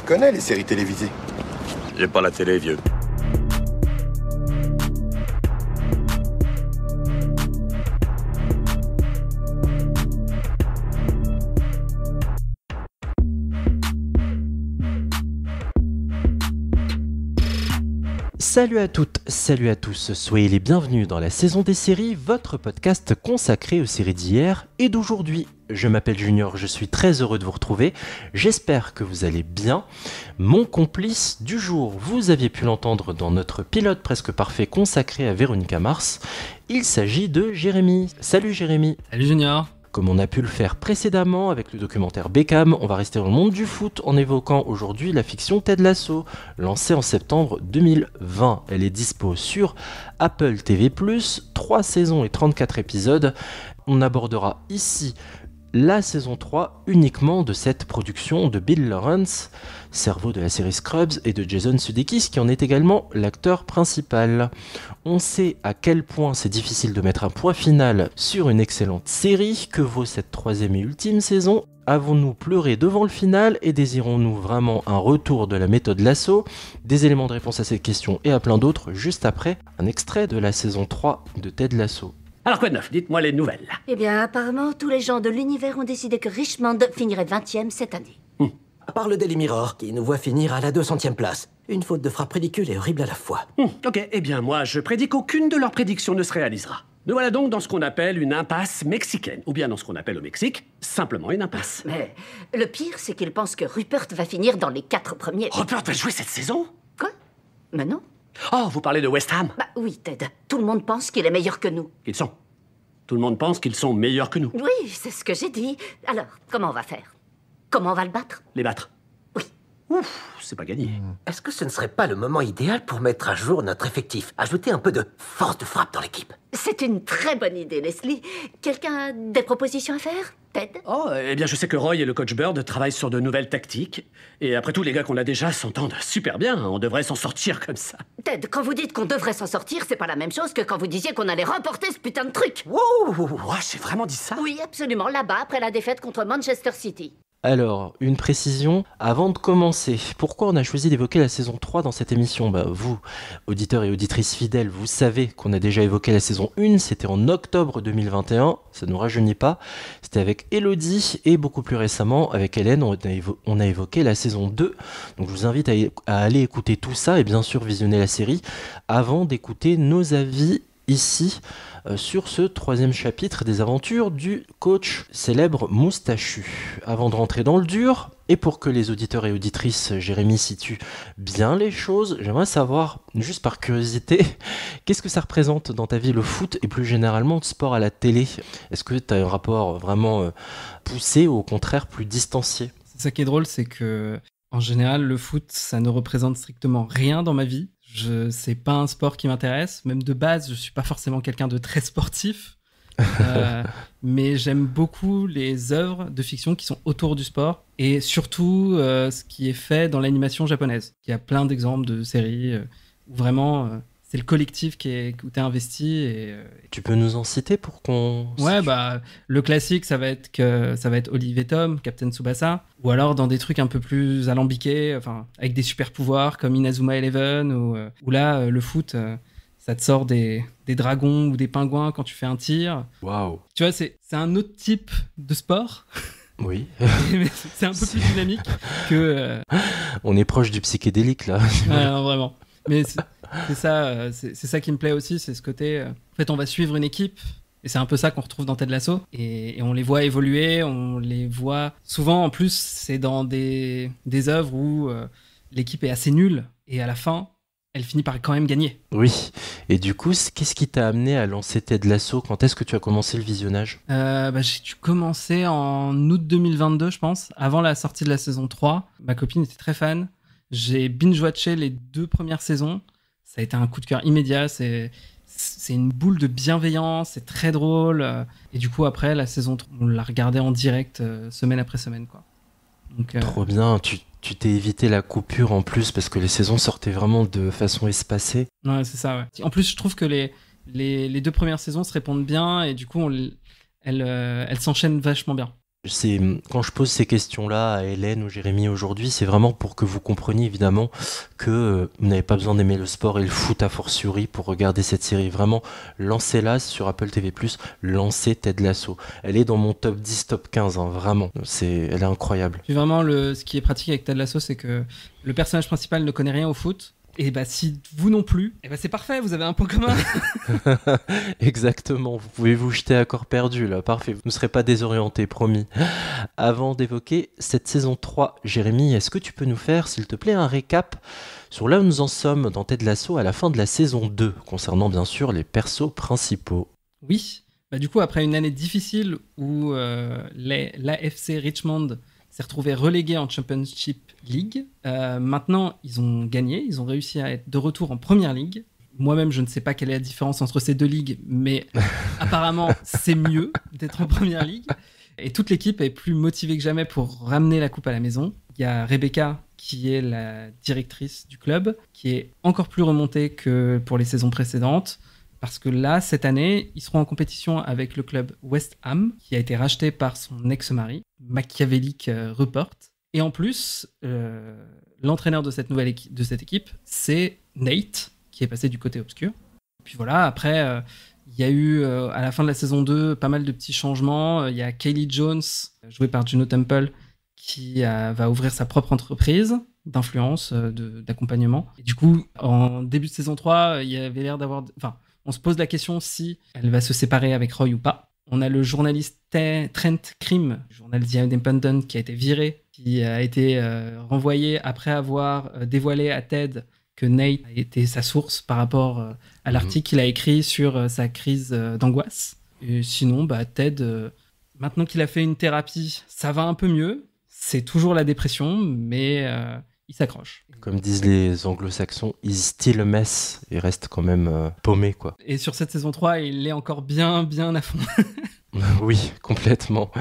connais les séries télévisées. J'ai pas la télé, vieux. Salut à toutes, salut à tous, soyez les bienvenus dans la saison des séries, votre podcast consacré aux séries d'hier et d'aujourd'hui. Je m'appelle Junior, je suis très heureux de vous retrouver, j'espère que vous allez bien. Mon complice du jour, vous aviez pu l'entendre dans notre pilote presque parfait consacré à Véronica Mars, il s'agit de Jérémy. Salut Jérémy. Salut Junior. Comme on a pu le faire précédemment avec le documentaire Beckham, on va rester dans le monde du foot en évoquant aujourd'hui la fiction Ted Lasso, lancée en septembre 2020. Elle est dispo sur Apple TV+, 3 saisons et 34 épisodes. On abordera ici la saison 3 uniquement de cette production de Bill Lawrence, cerveau de la série Scrubs, et de Jason Sudeikis qui en est également l'acteur principal. On sait à quel point c'est difficile de mettre un point final sur une excellente série. Que vaut cette troisième et ultime saison ? Avons-nous pleuré devant le final et désirons-nous vraiment un retour de la méthode Lasso ? Des éléments de réponse à cette question et à plein d'autres juste après un extrait de la saison 3 de Ted Lasso. Alors quoi de neuf ? Dites-moi les nouvelles. Eh bien, apparemment, tous les gens de l'univers ont décidé que Richmond finirait 20e cette année. À part le Daily Mirror, qui nous voit finir à la 200e place. Une faute de frappe ridicule et horrible à la fois. Ok, eh bien moi je prédis qu'aucune de leurs prédictions ne se réalisera. Nous voilà donc dans ce qu'on appelle une impasse mexicaine. Ou bien dans ce qu'on appelle au Mexique, simplement une impasse. Mais le pire, c'est qu'ils pensent que Rupert va finir dans les 4 premiers. Rupert va jouer cette saison ? Quoi ? Mais non. Oh, vous parlez de West Ham ? Bah oui, Ted. Tout le monde pense qu'il est meilleur que nous. Ils sont. Tout le monde pense qu'ils sont meilleurs que nous. Oui, c'est ce que j'ai dit. Alors, comment on va faire ? Comment on va le battre ? Les battre. Oui. Ouf, c'est pas gagné. Est-ce que ce ne serait pas le moment idéal pour mettre à jour notre effectif ? Ajouter un peu de force de frappe dans l'équipe. C'est une très bonne idée, Leslie. Quelqu'un a des propositions à faire, Ted ? Oh, eh bien je sais que Roy et le coach Bird travaillent sur de nouvelles tactiques. Et après tout, les gars qu'on a déjà s'entendent super bien. On devrait s'en sortir comme ça. Ted, quand vous dites qu'on devrait s'en sortir, c'est pas la même chose que quand vous disiez qu'on allait remporter ce putain de truc. Wow, j'ai vraiment dit ça ? Oui, absolument, là-bas, après la défaite contre Manchester City. Alors, une précision avant de commencer. Pourquoi on a choisi d'évoquer la saison 3 dans cette émission ? Vous, auditeurs et auditrices fidèles, vous savez qu'on a déjà évoqué la saison 1, c'était en octobre 2021, ça ne nous rajeunit pas. C'était avec Elodie et beaucoup plus récemment avec Hélène, on a évoqué la saison 2. Donc je vous invite à aller écouter tout ça et bien sûr visionner la série avant d'écouter nos avis ici sur ce 3e chapitre des aventures du coach célèbre moustachu. Avant de rentrer dans le dur, et pour que les auditeurs et auditrices Jérémy situent bien les choses, j'aimerais savoir, juste par curiosité, qu'est-ce que ça représente dans ta vie le foot et plus généralement le sport à la télé ? Est-ce que tu as un rapport vraiment poussé ou au contraire plus distancié ? C'est ça qui est drôle, c'est que en général, le foot, ça ne représente strictement rien dans ma vie. C'est pas un sport qui m'intéresse. Même de base, je suis pas forcément quelqu'un de très sportif. Mais j'aime beaucoup les œuvres de fiction qui sont autour du sport. Et surtout, ce qui est fait dans l'animation japonaise. Il y a plein d'exemples de séries où vraiment, c'est le collectif où t'es investi. Et tu peux nous en citer pour qu'on... Ouais, le classique, ça va être Olive et Tom, Captain Tsubasa. Ou alors dans des trucs un peu plus alambiqués, avec des super pouvoirs comme Inazuma Eleven, où là, le foot, ça te sort des dragons ou des pingouins quand tu fais un tir. Waouh. Tu vois, c'est un autre type de sport. Oui. Mais c'est un peu plus dynamique que... On est proche du psychédélique, là. Non, vraiment. Mais c'est ça qui me plaît aussi, c'est ce côté... En fait, on va suivre une équipe, et c'est un peu ça qu'on retrouve dans Ted Lasso, et on les voit évoluer, on les voit... Souvent, en plus, c'est dans des œuvres où l'équipe est assez nulle, et à la fin, elle finit par quand même gagner. Oui, et du coup, qu'est-ce qui t'a amené à lancer Ted Lasso ? Quand est-ce que tu as commencé le visionnage ? J'ai dû commencer en août 2022, je pense, avant la sortie de la saison 3. Ma copine était très fan. J'ai binge-watché les 2 premières saisons. Ça a été un coup de cœur immédiat. C'est une boule de bienveillance, c'est très drôle. Et du coup, après, la saison 3, on l'a regardée en direct, semaine après semaine, quoi. Donc, trop bien, tu t'es évité la coupure en plus, parce que les saisons sortaient vraiment de façon espacée. Ouais, c'est ça, ouais. En plus, je trouve que les 2 premières saisons se répondent bien, et du coup, elles s'enchaînent vachement bien. Quand je pose ces questions-là à Hélène ou Jérémy aujourd'hui, c'est vraiment pour que vous compreniez évidemment que vous n'avez pas besoin d'aimer le sport et le foot à fortiori pour regarder cette série. Vraiment, lancez-la sur Apple TV+, lancez Ted Lasso. Elle est dans mon top 10, top 15, hein, vraiment. Elle est incroyable. Puis vraiment, ce qui est pratique avec Ted Lasso, c'est que le personnage principal ne connaît rien au foot. Et bah si vous non plus, et bah c'est parfait, vous avez un point commun. Exactement, vous pouvez vous jeter à corps perdu là, parfait, vous ne serez pas désorienté, promis. Avant d'évoquer cette saison 3, Jérémy, est-ce que tu peux nous faire, s'il te plaît, un récap sur là où nous en sommes dans Ted Lasso à la fin de la saison 2, concernant bien sûr les persos principaux? Oui, bah du coup après une année difficile où l'AFC Richmond s'est retrouvé relégué en Championship League. Maintenant, ils ont gagné, ils ont réussi à être de retour en Première Ligue. Moi-même, je ne sais pas quelle est la différence entre ces deux ligues, mais apparemment, c'est mieux d'être en Première Ligue. Et toute l'équipe est plus motivée que jamais pour ramener la coupe à la maison. Il y a Rebecca, qui est la directrice du club, qui est encore plus remontée que pour les saisons précédentes. Parce que là, cette année, ils seront en compétition avec le club West Ham, qui a été racheté par son ex-mari, machiavélique Rupert. Et en plus, l'entraîneur de cette équipe, c'est Nate, qui est passé du côté obscur. Puis voilà, après, il y a eu, à la fin de la saison 2, pas mal de petits changements. Il y a Kaylee Jones, jouée par Juno Temple, qui va ouvrir sa propre entreprise d'influence, d'accompagnement. Et du coup, en début de saison 3, il y avait l'air d'avoir... On se pose la question si elle va se séparer avec Roy ou pas. On a le journaliste Trent Krim, journal The Independent, qui a été viré, qui a été renvoyé après avoir dévoilé à Ted que Nate a été sa source par rapport à l'article qu'il a écrit sur sa crise d'angoisse. Et sinon, Ted, maintenant qu'il a fait une thérapie, ça va un peu mieux. C'est toujours la dépression, mais il s'accroche. Comme disent les anglo-saxons, he's still a mess. Il reste quand même paumé, quoi. Et sur cette saison 3, il est encore bien à fond. Oui, complètement.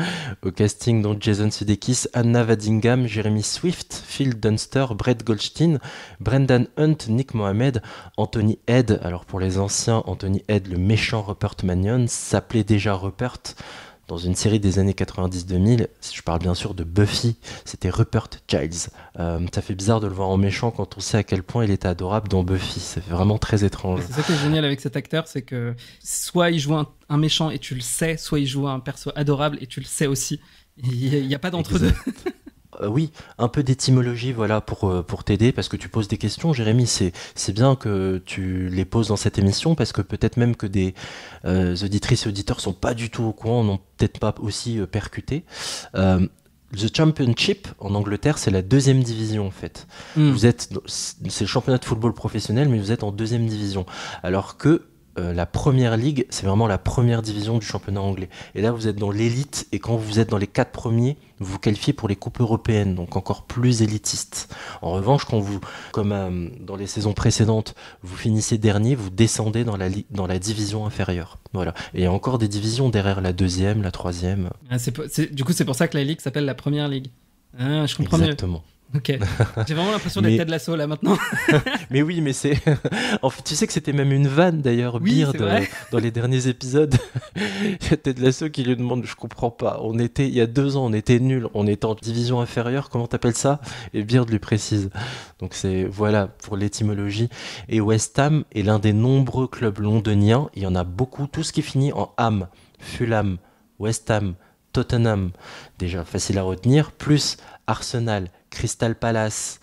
Au casting, donc Jason Sudeikis, Anna Waddingham, Jeremy Swift, Phil Dunster, Brett Goldstein, Brendan Hunt, Nick Mohammed, Anthony Head. Alors pour les anciens, Anthony Head, le méchant Rupert Mannion, s'appelait déjà Rupert dans une série des années 90-2000, je parle bien sûr de Buffy, c'était Rupert Giles. Ça fait bizarre de le voir en méchant quand on sait à quel point il était adorable dans Buffy, ça fait vraiment très étrange. C'est ça qui est génial avec cet acteur, c'est que soit il joue un méchant et tu le sais, soit il joue un perso adorable et tu le sais aussi. Il n'y a pas d'entre-deux. Oui, un peu d'étymologie, voilà, pour t'aider, parce que tu poses des questions, Jérémy, c'est bien que tu les poses dans cette émission, parce que peut-être même que des auditrices et auditeurs sont pas du tout au courant, n'ont peut-être pas aussi percuté. The Championship, en Angleterre, c'est la 2e division, en fait. C'est le championnat de football professionnel, mais vous êtes en 2e division. Alors que la Première Ligue, c'est vraiment la première division du championnat anglais. Et là, vous êtes dans l'élite, et quand vous êtes dans les 4 premiers, vous vous qualifiez pour les coupes européennes, donc encore plus élitiste. En revanche, quand vous, comme dans les saisons précédentes, vous finissez dernier, vous descendez dans la division inférieure. Voilà. Et il y a encore des divisions derrière la 2e, la 3e. Du coup, c'est pour ça que la Ligue s'appelle la Première Ligue. Ah, je comprends Exactement. Mieux. Ok, j'ai vraiment l'impression d'être Ted Lasso là maintenant. Mais oui, mais c'est... En fait, tu sais que c'était même une vanne d'ailleurs, oui, Beard, dans les derniers épisodes. Il y a Ted Lasso qui lui demande, je comprends pas, il y a 2 ans, on était nuls, on était en division inférieure, comment t'appelles ça? Et Beard lui précise. Donc voilà pour l'étymologie. Et West Ham est l'un des nombreux clubs londoniens, il y en a beaucoup, tout ce qui finit en Ham, Fulham, West Ham, Tottenham, déjà facile à retenir, plus Arsenal, Crystal Palace,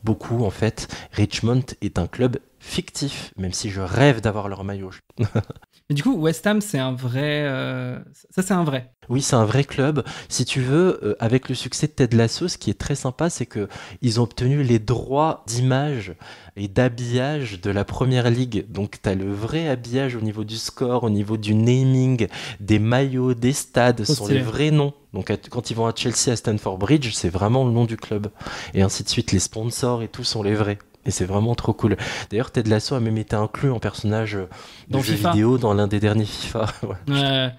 beaucoup en fait. Richmond est un club fictif, même si je rêve d'avoir leur maillot. Mais du coup, West Ham, c'est un vrai... Ça, c'est un vrai. Oui, c'est un vrai club. Si tu veux, avec le succès de Ted Lasso, ce qui est très sympa, c'est qu'ils ont obtenu les droits d'image et d'habillage de la Première Ligue. Donc, tu as le vrai habillage au niveau du score, au niveau du naming, des maillots, des stades, ce sont les vrais noms. Donc, quand ils vont à Chelsea, à Stamford Bridge, c'est vraiment le nom du club. Et ainsi de suite, les sponsors et tout sont les vrais. Et c'est vraiment trop cool. D'ailleurs, Ted Lasso a même été inclus en personnage de jeu vidéo dans l'un des derniers FIFA. Ouais.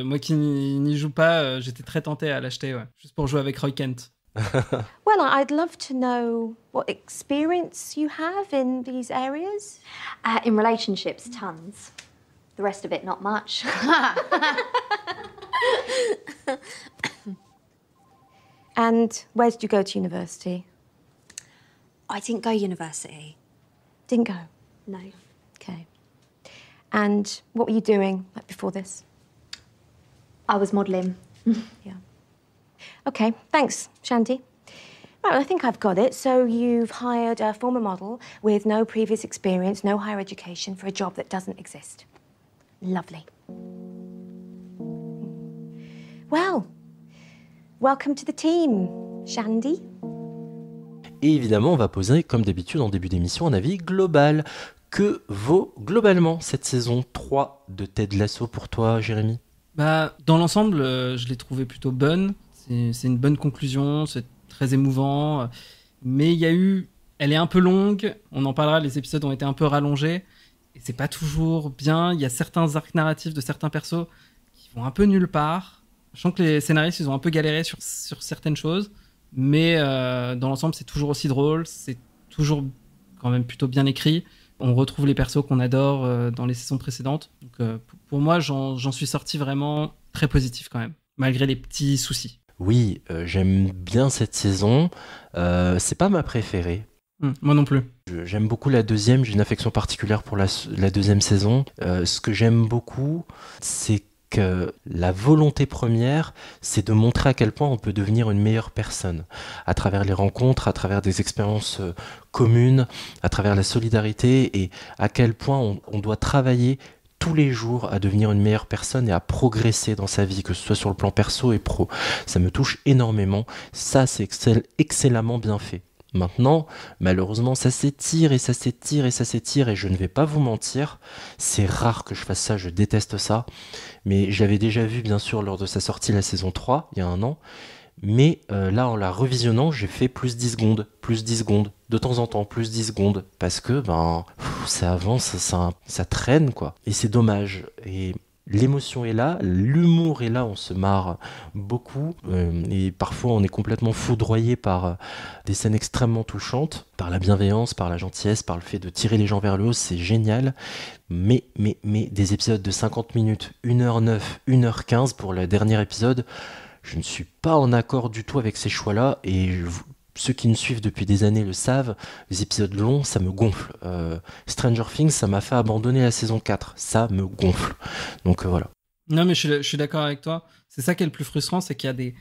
Moi qui n'y joue pas, j'étais très tenté à l'acheter, juste pour jouer avec Roy Kent. Well, I'd love to know what experience you have in these areas. In relationships, tons. The rest of it, not much. And where did you go to university? I didn't go university. Didn't go? No. Okay. And what were you doing before this? I was modelling. Yeah. Okay, thanks, Shanti. Right, well, I think I've got it. So you've hired a former model with no previous experience, no higher education for a job that doesn't exist. Lovely. Well, welcome to the team, Shandy. Et évidemment, on va poser, comme d'habitude en début d'émission, un avis global. Que vaut globalement cette saison 3 de Ted Lasso pour toi, Jérémy ? Dans l'ensemble, je l'ai trouvée plutôt bonne. C'est une bonne conclusion, c'est très émouvant. Mais elle est un peu longue. On en parlera, les épisodes ont été un peu rallongés. Et c'est pas toujours bien. Il y a certains arcs narratifs de certains persos qui vont un peu nulle part. Je sens que les scénaristes, ils ont un peu galéré sur certaines choses. Mais dans l'ensemble, c'est toujours aussi drôle. C'est toujours quand même plutôt bien écrit. On retrouve les persos qu'on adore dans les saisons précédentes. Donc, pour moi, j'en suis sorti vraiment très positif quand même, malgré les petits soucis. Oui, j'aime bien cette saison. C'est pas ma préférée. Moi non plus. J'aime beaucoup la deuxième. J'ai une affection particulière pour la deuxième saison. Ce que j'aime beaucoup, c'est que la volonté première, c'est de montrer à quel point on peut devenir une meilleure personne à travers les rencontres, à travers des expériences communes, à travers la solidarité, et à quel point on doit travailler tous les jours à devenir une meilleure personne et à progresser dans sa vie, que ce soit sur le plan perso et pro. Ça me touche énormément. Ça, c'est excellemment bien fait. Maintenant, malheureusement, ça s'étire et ça s'étire et ça s'étire, et je ne vais pas vous mentir, c'est rare que je fasse ça, je déteste ça, mais j'avais déjà vu bien sûr lors de sa sortie la saison 3, il y a un an, mais là en la revisionnant, j'ai fait plus 10 secondes, de temps en temps, plus 10 secondes, parce que ça avance, ça traîne quoi, et c'est dommage. Et l'émotion est là, l'humour est là, on se marre beaucoup, et parfois on est complètement foudroyé par des scènes extrêmement touchantes, par la bienveillance, par la gentillesse, par le fait de tirer les gens vers le haut, c'est génial. Mais des épisodes de 50 minutes, 1h09, 1h15 pour le dernier épisode, je ne suis pas en accord du tout avec ces choix-là, et ceux qui nous suivent depuis des années le savent, les épisodes longs, ça me gonfle. Stranger Things, ça m'a fait abandonner la saison 4. Ça me gonfle. Donc voilà. Non, mais je suis d'accord avec toi. C'est ça qui est le plus frustrant, c'est qu'il y a des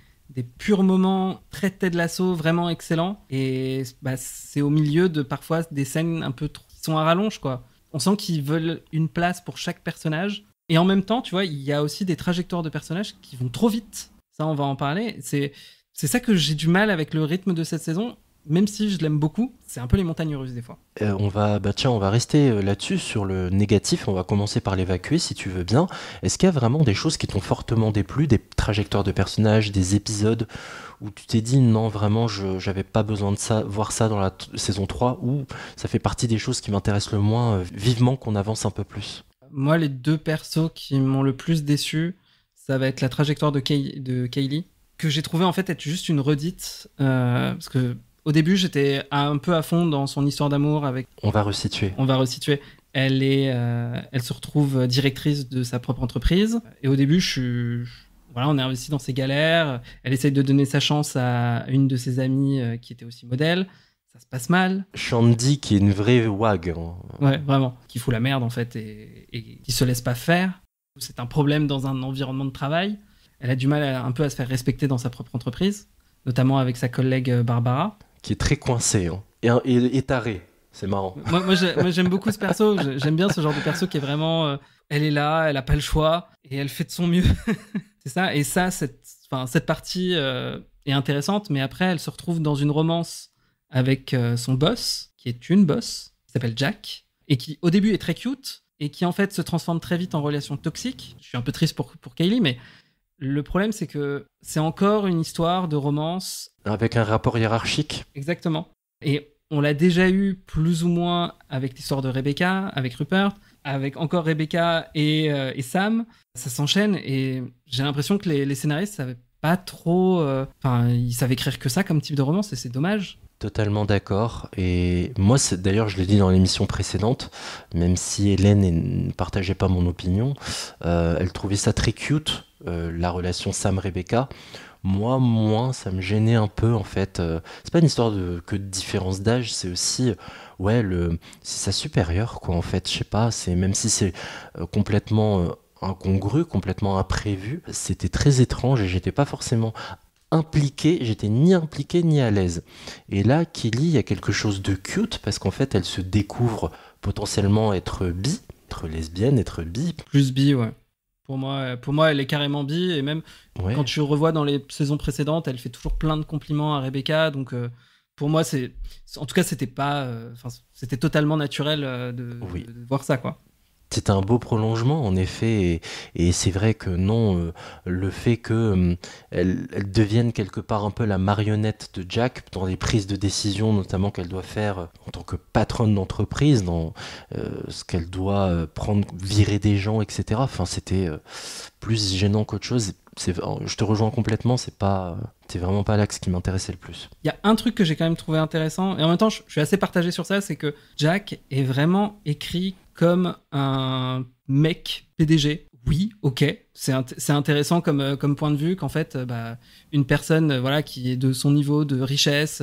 purs moments très Ted Lasso, vraiment excellents. Et c'est au milieu de parfois des scènes un peu qui sont à rallonge, quoi. On sent qu'ils veulent une place pour chaque personnage. Et en même temps, tu vois, il y a aussi des trajectoires de personnages qui vont trop vite. Ça, on va en parler. C'est ça que j'ai du mal avec le rythme de cette saison, même si je l'aime beaucoup, c'est un peu les montagnes russes des fois. On va rester là-dessus sur le négatif, on va commencer par l'évacuer si tu veux bien. Est-ce qu'il y a vraiment des choses qui t'ont fortement déplu, des trajectoires de personnages, des épisodes où tu t'es dit non vraiment j'avais pas besoin de voir ça dans la saison 3, ou ça fait partie des choses qui m'intéressent le moins, vivement qu'on avance un peu plus? Moi, les deux persos qui m'ont le plus déçu, ça va être la trajectoire de Kaylee, que j'ai trouvé en fait être juste une redite, parce que au début j'étais un peu à fond dans son histoire d'amour avec... On va resituer. Elle se retrouve directrice de sa propre entreprise, et au début on est investi dans ses galères. Elle essaye de donner sa chance à une de ses amies qui était aussi modèle. Ça se passe mal. Shandy qui est une vraie wag. Ouais, vraiment. Qui fout la merde en fait et qui se laisse pas faire. C'est un problème dans un environnement de travail. Elle a du mal un peu à se faire respecter dans sa propre entreprise, notamment avec sa collègue Barbara. Qui est très coincée et tarée. C'est marrant. Moi, j'aime beaucoup ce perso. J'aime bien ce genre de perso qui est vraiment... elle est là, elle a pas le choix, et elle fait de son mieux. C'est ça. Et ça, cette partie est intéressante, mais après, elle se retrouve dans une romance avec son boss, qui est une boss, qui s'appelle Jack, et qui, au début, est très cute, et qui, en fait, se transforme très vite en relation toxique. Je suis un peu triste pour Kaylee, mais... Le problème, c'est que c'est encore une histoire de romance. Avec un rapport hiérarchique. Exactement. Et on l'a déjà eu plus ou moins avec l'histoire de Rebecca, avec Rupert, avec encore Rebecca et Sam. Ça s'enchaîne et j'ai l'impression que les scénaristes savaient pas trop... ils savaient écrire que ça comme type de romance et c'est dommage. Totalement d'accord. Et moi, d'ailleurs, je l'ai dit dans l'émission précédente, même si Hélène ne partageait pas mon opinion, elle trouvait ça très cute, la relation Sam-Rebecca. Moi, moins, ça me gênait un peu, en fait. C'est pas une histoire que de différence d'âge, c'est aussi, ouais, c'est sa supérieure, quoi, en fait. Je sais pas, même si c'est complètement incongru, complètement imprévu, c'était très étrange et j'étais pas forcément j'étais ni impliqué ni à l'aise. Et là, Killy, il y a quelque chose de cute parce qu'en fait, elle se découvre potentiellement être lesbienne, être bi. Plus bi, ouais. Pour moi, elle est carrément bi, et même quand tu revois dans les saisons précédentes, elle fait toujours plein de compliments à Rebecca, donc pour moi, en tout cas, c'était pas, c'était totalement naturel de voir ça, quoi. C'est un beau prolongement, en effet, et c'est vrai que non, le fait que elle devienne quelque part un peu la marionnette de Jack dans les prises de décision, notamment qu'elle doit faire en tant que patronne d'entreprise, dans ce qu'elle doit prendre, virer des gens, etc. Enfin, c'était plus gênant qu'autre chose. Je te rejoins complètement, c'est vraiment pas l'axe qui m'intéressait le plus. Il y a un truc que j'ai quand même trouvé intéressant, et en même temps, je suis assez partagé sur ça, c'est que Jack est vraiment écrit comme un mec PDG. Oui, ok, c'est intéressant comme point de vue qu'en fait, une personne qui est de son niveau de richesse,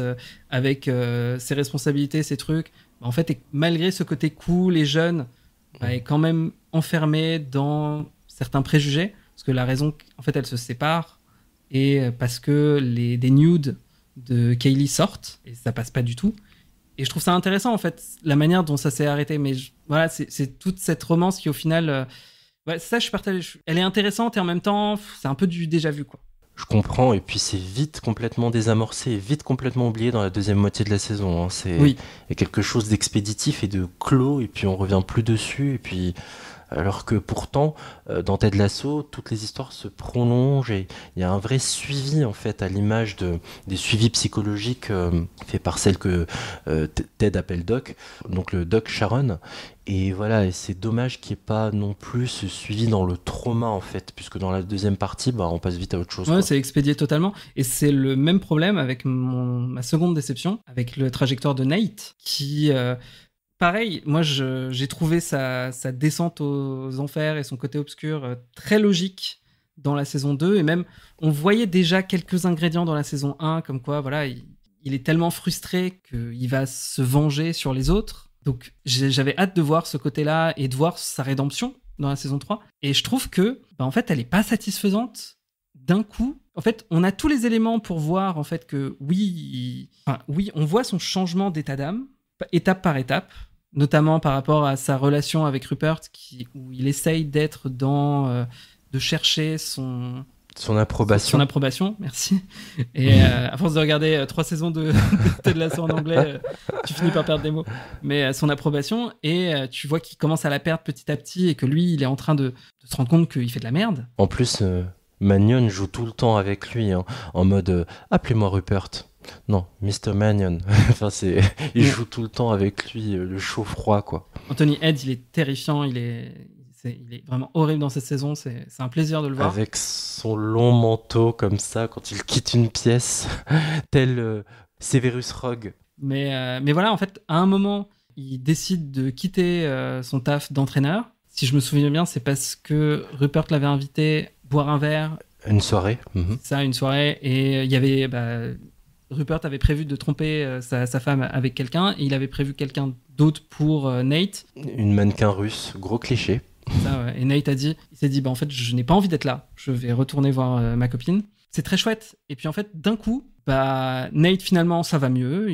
avec ses responsabilités, ses trucs, en fait, malgré ce côté cool et jeune, est quand même enfermé dans certains préjugés, parce que la raison, en fait, elle se sépare, et parce que des nudes de Kaylee sortent, et ça passe pas du tout. Et je trouve ça intéressant, en fait, la manière dont ça s'est arrêté. Mais c'est toute cette romance qui, au final... ça, je suis partagé. Elle est intéressante, et en même temps, c'est un peu du déjà-vu, quoi. Je comprends, et puis c'est vite complètement désamorcé, et vite complètement oublié dans la deuxième moitié de la saison. Hein. Il y a quelque chose d'expéditif et de clos, et puis on revient plus dessus, et puis... Alors que pourtant, dans Ted Lasso, toutes les histoires se prolongent et il y a un vrai suivi en fait à l'image des suivis psychologiques faits par celle que Ted appelle Doc, donc le Doc Sharon. Et voilà, et c'est dommage qu'il n'y ait pas non plus ce suivi dans le trauma en fait, puisque dans la deuxième partie, on passe vite à autre chose. Ouais, c'est expédié totalement. Et c'est le même problème avec ma seconde déception, avec le trajectoire de Nate, qui... pareil, moi j'ai trouvé sa descente aux enfers et son côté obscur très logique dans la saison 2, et même on voyait déjà quelques ingrédients dans la saison 1, comme quoi il est tellement frustré qu'il va se venger sur les autres. Donc j'avais hâte de voir ce côté-là et de voir sa rédemption dans la saison 3. Et je trouve que en fait elle est pas satisfaisante d'un coup. En fait, on a tous les éléments pour voir en fait que oui, on voit son changement d'état d'âme étape par étape, notamment par rapport à sa relation avec Rupert, où il essaye d'être de chercher son approbation. Son approbation, merci. Et à force de regarder 3 saisons de Ted Lasso en anglais, tu finis par perdre des mots. Mais son approbation, et tu vois qu'il commence à la perdre petit à petit, et que lui, il est en train de se rendre compte qu'il fait de la merde. En plus, Mannion joue tout le temps avec lui, hein, en mode appelez-moi Rupert. Non, Mr. Mannion. Il joue tout le temps avec lui, le chaud-froid, quoi. Anthony Head, il est terrifiant, il est vraiment horrible dans cette saison, c'est un plaisir de le voir. Avec son long manteau comme ça, quand il quitte une pièce, tel Severus Rogue. Mais voilà, en fait, à un moment, il décide de quitter son taf d'entraîneur. Si je me souviens bien, c'est parce que Rupert l'avait invité boire un verre. Une soirée. Ça, une soirée, et il y avait... Rupert avait prévu de tromper sa femme avec quelqu'un, et il avait prévu quelqu'un d'autre pour Nate. Une mannequin russe, gros cliché. Ça, ouais. Et Nate il s'est dit, en fait, je n'ai pas envie d'être là, je vais retourner voir ma copine. C'est très chouette. Et puis en fait, d'un coup, Nate, finalement, ça va mieux,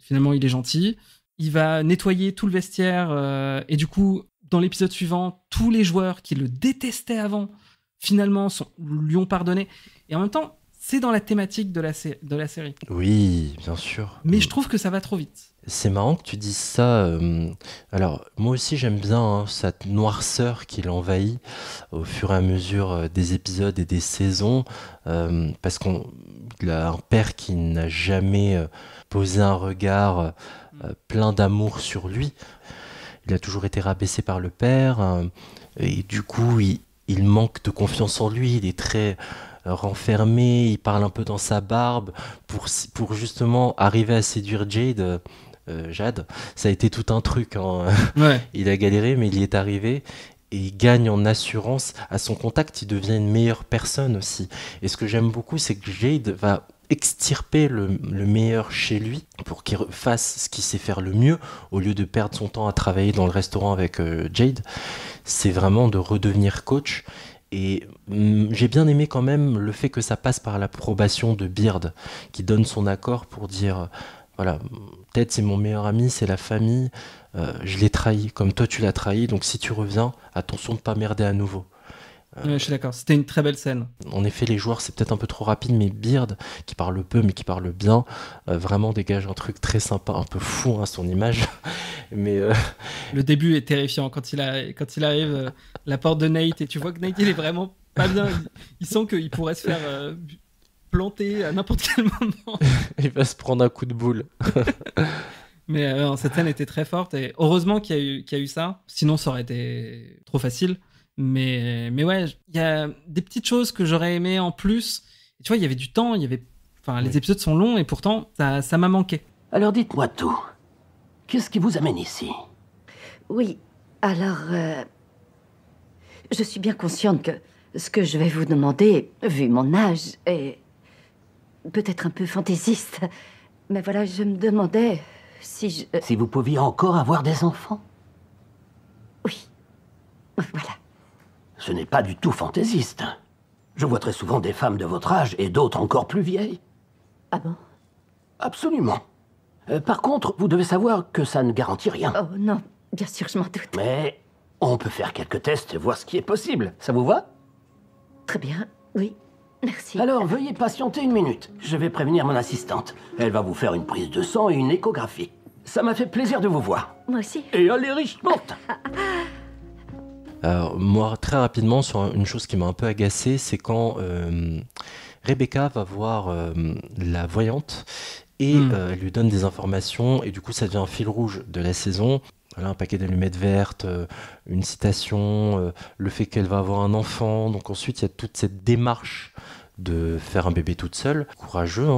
finalement, il est gentil. Il va nettoyer tout le vestiaire, et du coup, dans l'épisode suivant, tous les joueurs qui le détestaient avant, finalement, lui ont pardonné. Et en même temps, c'est dans la thématique de la série. Oui, bien sûr. Mais je trouve que ça va trop vite. C'est marrant que tu dises ça. Alors, moi aussi, j'aime bien cette noirceur qui l'envahit au fur et à mesure des épisodes et des saisons, parce qu'il a un père qui n'a jamais posé un regard plein d'amour sur lui. Il a toujours été rabaissé par le père, et du coup, il manque de confiance en lui. Il est très... renfermé, il parle un peu dans sa barbe pour justement arriver à séduire Jade. Ça a été tout un truc, hein. Ouais. Il a galéré, mais il y est arrivé, et il gagne en assurance. À son contact, il devient une meilleure personne aussi. Et ce que j'aime beaucoup, c'est que Jade va extirper le meilleur chez lui pour qu'il fasse ce qu'il sait faire le mieux, au lieu de perdre son temps à travailler dans le restaurant avec Jade. C'est vraiment de redevenir coach. Et j'ai bien aimé quand même le fait que ça passe par l'approbation de Beard, qui donne son accord pour dire voilà, Ted c'est mon meilleur ami, c'est la famille, je l'ai trahi comme toi tu l'as trahi, donc si tu reviens, attention de pas merder à nouveau. Ouais, je suis d'accord, c'était une très belle scène. En effet, les joueurs, c'est peut-être un peu trop rapide, mais Beard, qui parle peu, mais qui parle bien, vraiment dégage un truc très sympa, un peu fou, hein, son image. Mais le début est terrifiant quand il arrive, la porte de Nate, et tu vois que Nate, il est vraiment pas bien. Il sent qu'il pourrait se faire planter à n'importe quel moment. Il va se prendre un coup de boule. Mais cette scène était très forte, et heureusement qu'il y a eu ça, sinon ça aurait été trop facile. Mais ouais, il y a des petites choses que j'aurais aimé en plus. Et tu vois, il y avait du temps, les épisodes sont longs et pourtant, ça m'a manqué. Alors dites-moi tout. Qu'est-ce qui vous amène ici? Oui, alors... je suis bien consciente que ce que je vais vous demander, vu mon âge, est peut-être un peu fantaisiste. Mais voilà, je me demandais si Si vous pouviez encore avoir des enfants? Oui, voilà. Ce n'est pas du tout fantaisiste. Je vois très souvent des femmes de votre âge et d'autres encore plus vieilles. Ah bon? Absolument. Par contre, vous devez savoir que ça ne garantit rien. Oh non, bien sûr, je m'en doute. Mais on peut faire quelques tests et voir ce qui est possible. Ça vous va? Très bien, oui, merci. Alors, veuillez patienter une minute. Je vais prévenir mon assistante. Elle va vous faire une prise de sang et une échographie. Ça m'a fait plaisir de vous voir. Moi aussi. Et allez, Richmond! Moi, très rapidement, sur une chose qui m'a un peu agacé, c'est quand Rebecca va voir la voyante et elle lui donne des informations, et du coup, ça devient un fil rouge de la saison. Voilà, un paquet d'allumettes vertes, une citation, le fait qu'elle va avoir un enfant. Donc ensuite, il y a toute cette démarche de faire un bébé toute seule, courageux,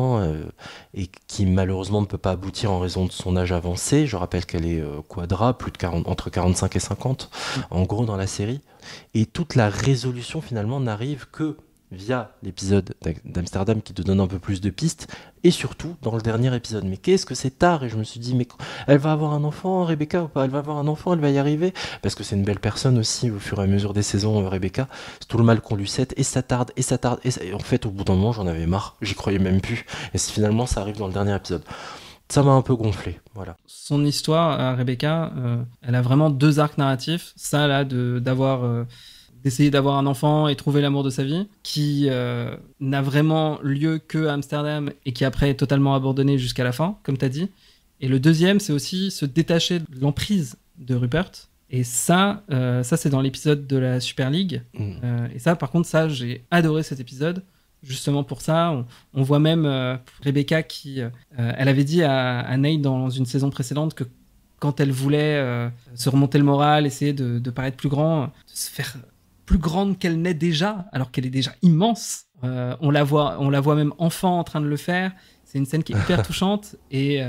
et qui malheureusement ne peut pas aboutir en raison de son âge avancé. Je rappelle qu'elle est quadra, entre 45 et 50, en gros dans la série. Et toute la résolution finalement n'arrive que via l'épisode d'Amsterdam qui te donne un peu plus de pistes, et surtout dans le dernier épisode. Mais qu'est-ce que c'est tard, et je me suis dit, mais elle va avoir un enfant, Rebecca, ou pas? Elle va avoir un enfant, elle va y arriver, parce que c'est une belle personne aussi au fur et à mesure des saisons, Rebecca. C'est tout le mal qu'on lui cède, et ça tarde, et ça tarde, et en fait au bout d'un moment j'en avais marre, j'y croyais même plus, et finalement ça arrive dans le dernier épisode. Ça m'a un peu gonflé, voilà. Son histoire à Rebecca, elle a vraiment deux arcs narratifs. Ça là, d'essayer d'avoir un enfant et trouver l'amour de sa vie, qui n'a vraiment lieu que à Amsterdam et qui après est totalement abandonné jusqu'à la fin, comme tu as dit. Et le deuxième, c'est aussi se détacher de l'emprise de Rupert. Et ça c'est dans l'épisode de la Super League. Et ça, par contre, j'ai adoré cet épisode. Justement pour ça, on voit même Rebecca qui... elle avait dit à Nate dans une saison précédente que quand elle voulait se remonter le moral, essayer de paraître plus grand, de se faire plus grande qu'elle n'est déjà, alors qu'elle est déjà immense. On la voit même enfant en train de le faire. C'est une scène qui est hyper touchante, et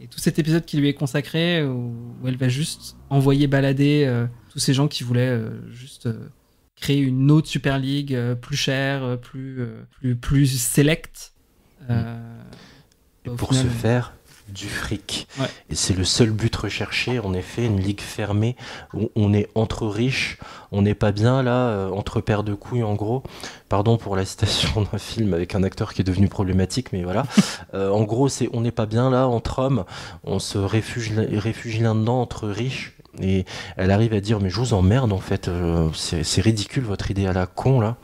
tout cet épisode qui lui est consacré, où elle va juste envoyer balader tous ces gens qui voulaient juste créer une autre Super League plus chère, plus select. Et pour ce faire, du fric. Ouais. Et c'est le seul but recherché, en effet, une ligue fermée où on est entre riches, on n'est pas bien là, entre paires de couilles en gros. Pardon pour la citation d'un film avec un acteur qui est devenu problématique, mais voilà. En gros, on n'est pas bien là, entre hommes, on se réfugie là-dedans entre riches. Et elle arrive à dire, mais je vous emmerde en fait, c'est ridicule votre idée à la con là.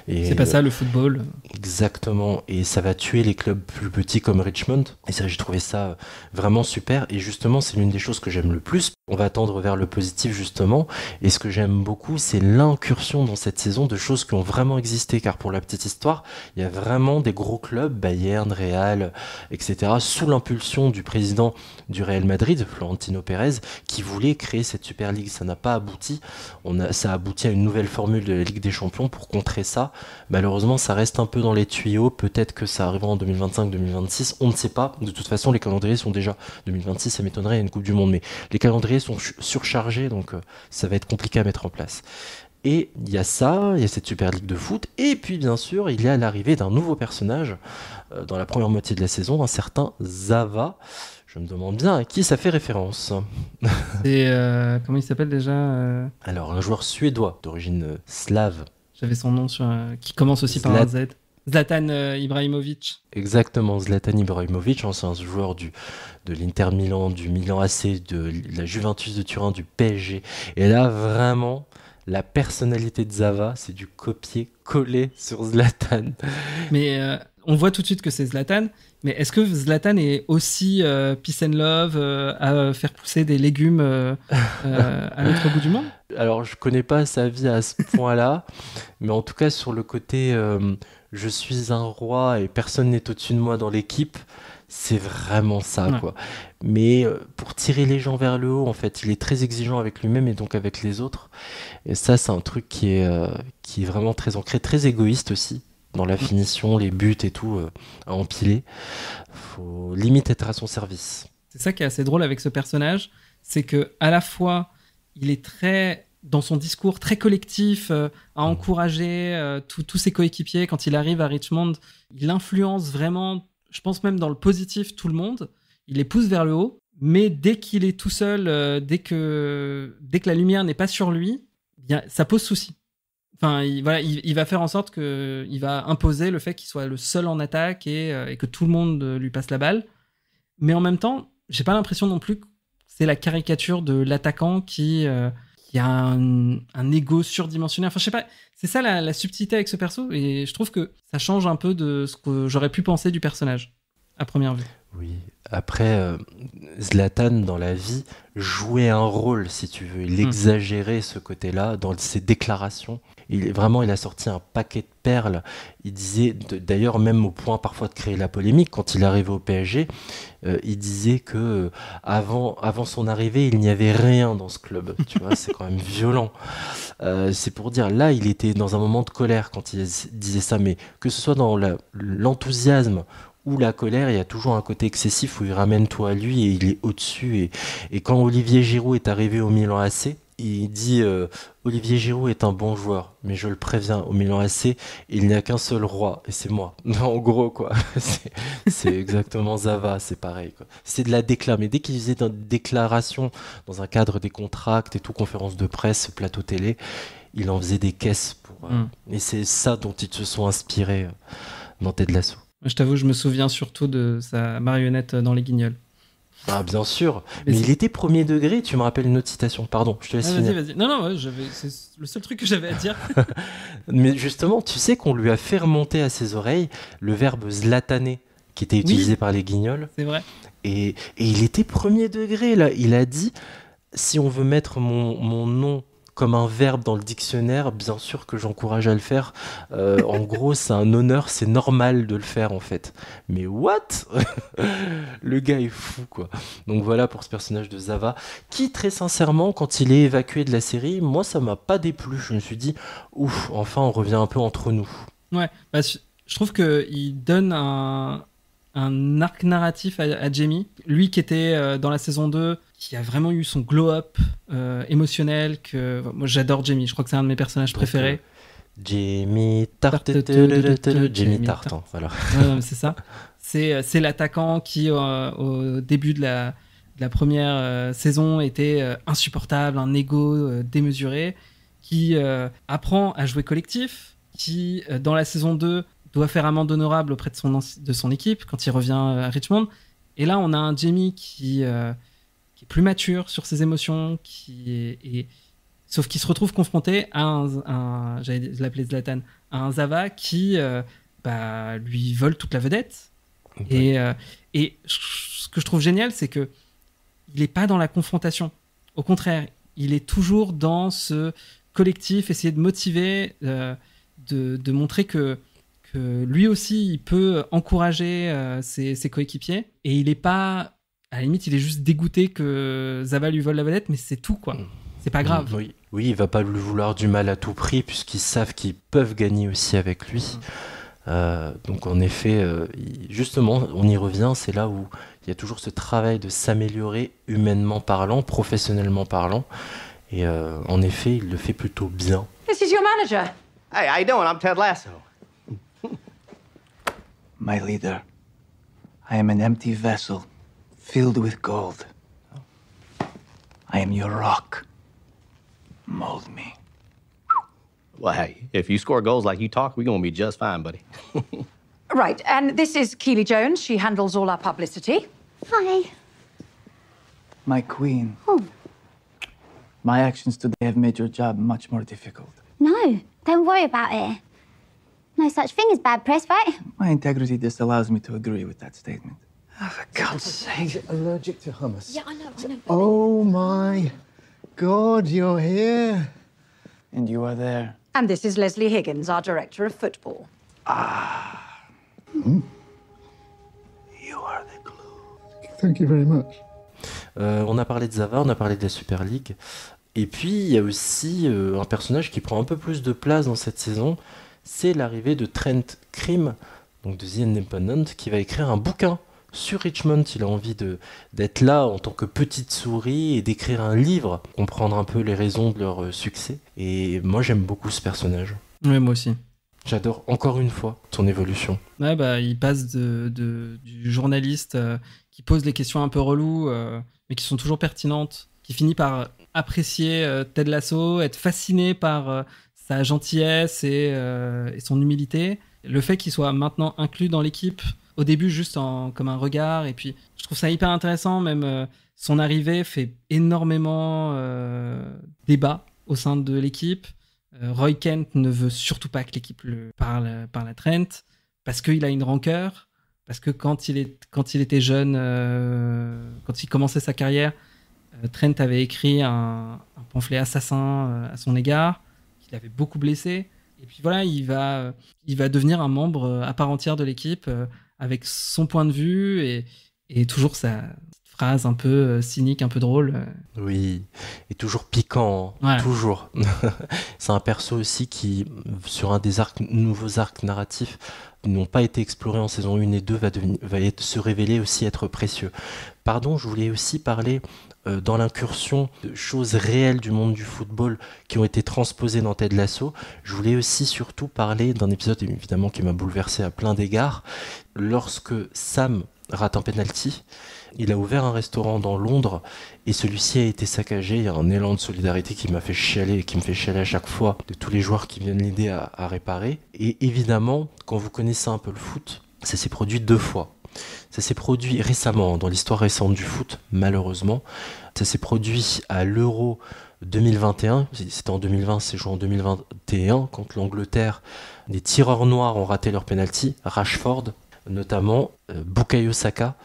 Et c'est pas ça le football. Exactement, et ça va tuer les clubs plus petits comme Richmond. Et ça, j'ai trouvé ça vraiment super, et justement c'est l'une des choses que j'aime le plus. On va tendre vers le positif justement, et ce que j'aime beaucoup, c'est l'incursion dans cette saison de choses qui ont vraiment existé, car pour la petite histoire, il y a vraiment des gros clubs, Bayern, Real, etc., sous l'impulsion du président du Real Madrid, Florentino Pérez, qui voulait créer créer cette Super League, ça n'a pas abouti. Ça a abouti à une nouvelle formule de la Ligue des Champions pour contrer ça. Malheureusement, ça reste un peu dans les tuyaux. Peut-être que ça arrivera en 2025-2026. On ne sait pas. De toute façon, les calendriers sont déjà 2026. Ça m'étonnerait, il y a une Coupe du Monde. Mais les calendriers sont surchargés, donc ça va être compliqué à mettre en place. Et il y a ça, il y a cette Super League de foot. Et puis, bien sûr, il y a l'arrivée d'un nouveau personnage dans la première moitié de la saison, un certain Zava. Je me demande bien à qui ça fait référence. Et comment il s'appelle déjà Alors, un joueur suédois d'origine slave. J'avais son nom qui commence aussi par un Z. Zlatan Ibrahimovic. Exactement, Zlatan Ibrahimovic, ancien joueur de l'Inter Milan, du Milan AC, de la Juventus de Turin, du PSG. Et là, vraiment, la personnalité de Zava, c'est du copier-coller sur Zlatan. Mais on voit tout de suite que c'est Zlatan. Mais est-ce que Zlatan est aussi peace and love à faire pousser des légumes à l'autre bout du monde? Alors, je connais pas sa vie à ce point-là, mais en tout cas, sur le côté je suis un roi et personne n'est au-dessus de moi dans l'équipe, c'est vraiment ça, Ouais. quoi. Mais pour tirer les gens vers le haut, en fait, il est très exigeant avec lui-même et donc avec les autres. Et ça, c'est un truc qui est vraiment très ancré, très égoïste aussi, dans la finition, les buts et tout, à empiler. Faut limite être à son service. C'est ça qui est assez drôle avec ce personnage, c'est que à la fois il est très dans son discours très collectif, à encourager tous ses coéquipiers. Quand il arrive à Richmond, il influence vraiment, je pense même dans le positif, tout le monde. Il les pousse vers le haut, mais dès qu'il est tout seul, dès que la lumière n'est pas sur lui, bien, ça pose souci. Enfin, il va faire en sorte qu'il va imposer le fait qu'il soit le seul en attaque et que tout le monde lui passe la balle. Mais en même temps, j'ai pas l'impression non plus que c'est la caricature de l'attaquant qui a un ego surdimensionné. Enfin, je sais pas, c'est ça la subtilité avec ce perso, et je trouve que ça change un peu de ce que j'aurais pu penser du personnage, à première vue. Oui, après, Zlatan, dans la vie, jouait un rôle, si tu veux. Il exagérait ce côté-là dans ses déclarations. Il a sorti un paquet de perles. Il disait, d'ailleurs, même au point parfois de créer la polémique, quand il arrivait au PSG, il disait que avant son arrivée, il n'y avait rien dans ce club. Tu vois, c'est quand même violent. C'est pour dire, là, il était dans un moment de colère quand il disait ça, mais que ce soit dans l'enthousiasme ou la colère, il y a toujours un côté excessif où il ramène tout à lui et il est au-dessus. Et quand Olivier Giroud est arrivé au Milan AC, il dit Olivier Giroud est un bon joueur, mais je le préviens, au Milan AC, il n'y a qu'un seul roi, et c'est moi. En gros, quoi. C'est exactement Zava, c'est pareil, quoi. C'est de la décla, mais dès qu'il faisait une déclaration dans un cadre des contracts et tout, conférence de presse, plateau télé, il en faisait des caisses. Et c'est ça dont ils se sont inspirés dans Ted Lasso. Je t'avoue, je me souviens surtout de sa marionnette dans Les Guignols. Ah, bien sûr. Mais il était premier degré, tu me rappelles une autre citation. Pardon, je te laisse finir. Vas-y. Non, ouais, c'est le seul truc que j'avais à dire. Mais justement, tu sais qu'on lui a fait remonter à ses oreilles le verbe zlataner, qui était utilisé par les Guignols. C'est vrai. Et il était premier degré, là. Il a dit, si on veut mettre mon nom comme un verbe dans le dictionnaire, bien sûr que j'encourage à le faire. En gros, c'est un honneur, c'est normal de le faire, en fait. Mais what? Le gars est fou, quoi. Donc voilà pour ce personnage de Zava, qui, très sincèrement, quand il est évacué de la série, moi, ça m'a pas déplu. Je me suis dit, ouf, enfin, on revient un peu entre nous. Ouais, bah, je trouve qu'il donne un arc narratif à Jamie. Lui qui était dans la saison 2, qui a vraiment eu son glow-up émotionnel. Moi, j'adore Jamie. Je crois que c'est un de mes personnages préférés. Jamie Tart, Jamie Tart, hein, voilà. Ouais, c'est ça. C'est l'attaquant qui, au début de la première saison, était insupportable, un ego démesuré, qui apprend à jouer collectif, qui, dans la saison 2, doit faire amende honorable auprès de son équipe quand il revient à Richmond. Et là, on a un Jamie qui est plus mature sur ses émotions, sauf qu'il se retrouve confronté à j'allais l'appeler Zlatan, à un Zava qui lui vole toute la vedette. Okay. Et ce que je trouve génial, c'est que il n'est pas dans la confrontation. Au contraire, il est toujours dans ce collectif, essayer de motiver, de montrer que lui aussi, il peut encourager ses coéquipiers. Et il n'est pas À la limite, il est juste dégoûté que Zava lui vole la vedette, mais c'est tout, quoi. C'est pas grave. Oui, il va pas lui vouloir du mal à tout prix, puisqu'ils savent qu'ils peuvent gagner aussi avec lui. Donc en effet, justement, on y revient, c'est là où il y a toujours ce travail de s'améliorer humainement parlant, professionnellement parlant. Et en effet, il le fait plutôt bien. This is your manager. Hey, how you doing? I'm Ted Lasso. My leader, I am an empty vessel filled with gold. I am your rock. Mold me. Well, hey, if you score goals like you talk, we're gonna be just fine, buddy. Right, and this is Keely Jones. She handles all our publicity. Hi. My queen. Oh. My actions today have made your job much more difficult. No, don't worry about it. No such thing as bad press, right? My integrity disallows me to agree with that statement. Oh, for God's sake, allergic to hummus. Yeah, I know. Oh my God, you're here. And you are there. And this is Leslie Higgins, our director of football. You are the glue. Thank you very much. On a parlé de Zava, on a parlé de la Super League. Et puis, il y a aussi un personnage qui prend un peu plus de place dans cette saison. C'est l'arrivée de Trent Cream, donc de The Independent, qui va écrire un bouquin sur Richmond. Il a envie d'être là en tant que petite souris et d'écrire un livre, comprendre un peu les raisons de leur succès. Et moi, j'aime beaucoup ce personnage. Ouais, moi aussi. J'adore encore une fois son évolution. Ouais, bah, il passe du journaliste qui pose les questions un peu reloues, mais qui sont toujours pertinentes, qui finit par apprécier Ted Lasso, être fasciné par sa gentillesse et son humilité. Le fait qu'il soit maintenant inclus dans l'équipe, au début juste comme un regard, et puis je trouve ça hyper intéressant, même son arrivée fait énormément débat au sein de l'équipe. Roy Kent ne veut surtout pas que l'équipe le parle à Trent, parce qu'il a une rancœur, parce que quand il était jeune, quand il commençait sa carrière, Trent avait écrit un pamphlet assassin à son égard, qui l'avait beaucoup blessé. Et puis voilà, il va devenir un membre à part entière de l'équipe, avec son point de vue et toujours sa phrase un peu cynique, un peu drôle. Oui, et toujours piquant, ouais. Toujours. C'est un perso aussi qui, sur un des nouveaux arcs narratifs, n'ont pas été explorés en saison 1 et 2, va se révéler aussi être précieux. Pardon, je voulais aussi parler dans l'incursion de choses réelles du monde du football qui ont été transposées dans Ted Lasso. Je voulais aussi surtout parler d'un épisode évidemment qui m'a bouleversé à plein d'égards. Lorsque Sam rate un penalty, il a ouvert un restaurant dans Londres et celui-ci a été saccagé. Il y a un élan de solidarité qui m'a fait chialer et qui me fait chialer à chaque fois, de tous les joueurs qui viennent l'aider à réparer. Et évidemment, quand vous connaissez un peu le foot, ça s'est produit 2 fois. Ça s'est produit récemment, dans l'histoire récente du foot, malheureusement. Ça s'est produit à l'Euro 2021. C'était en 2020, c'est joué en 2021, quand l'Angleterre, des tireurs noirs ont raté leur penalty. Rashford, notamment, Bukayo Saka,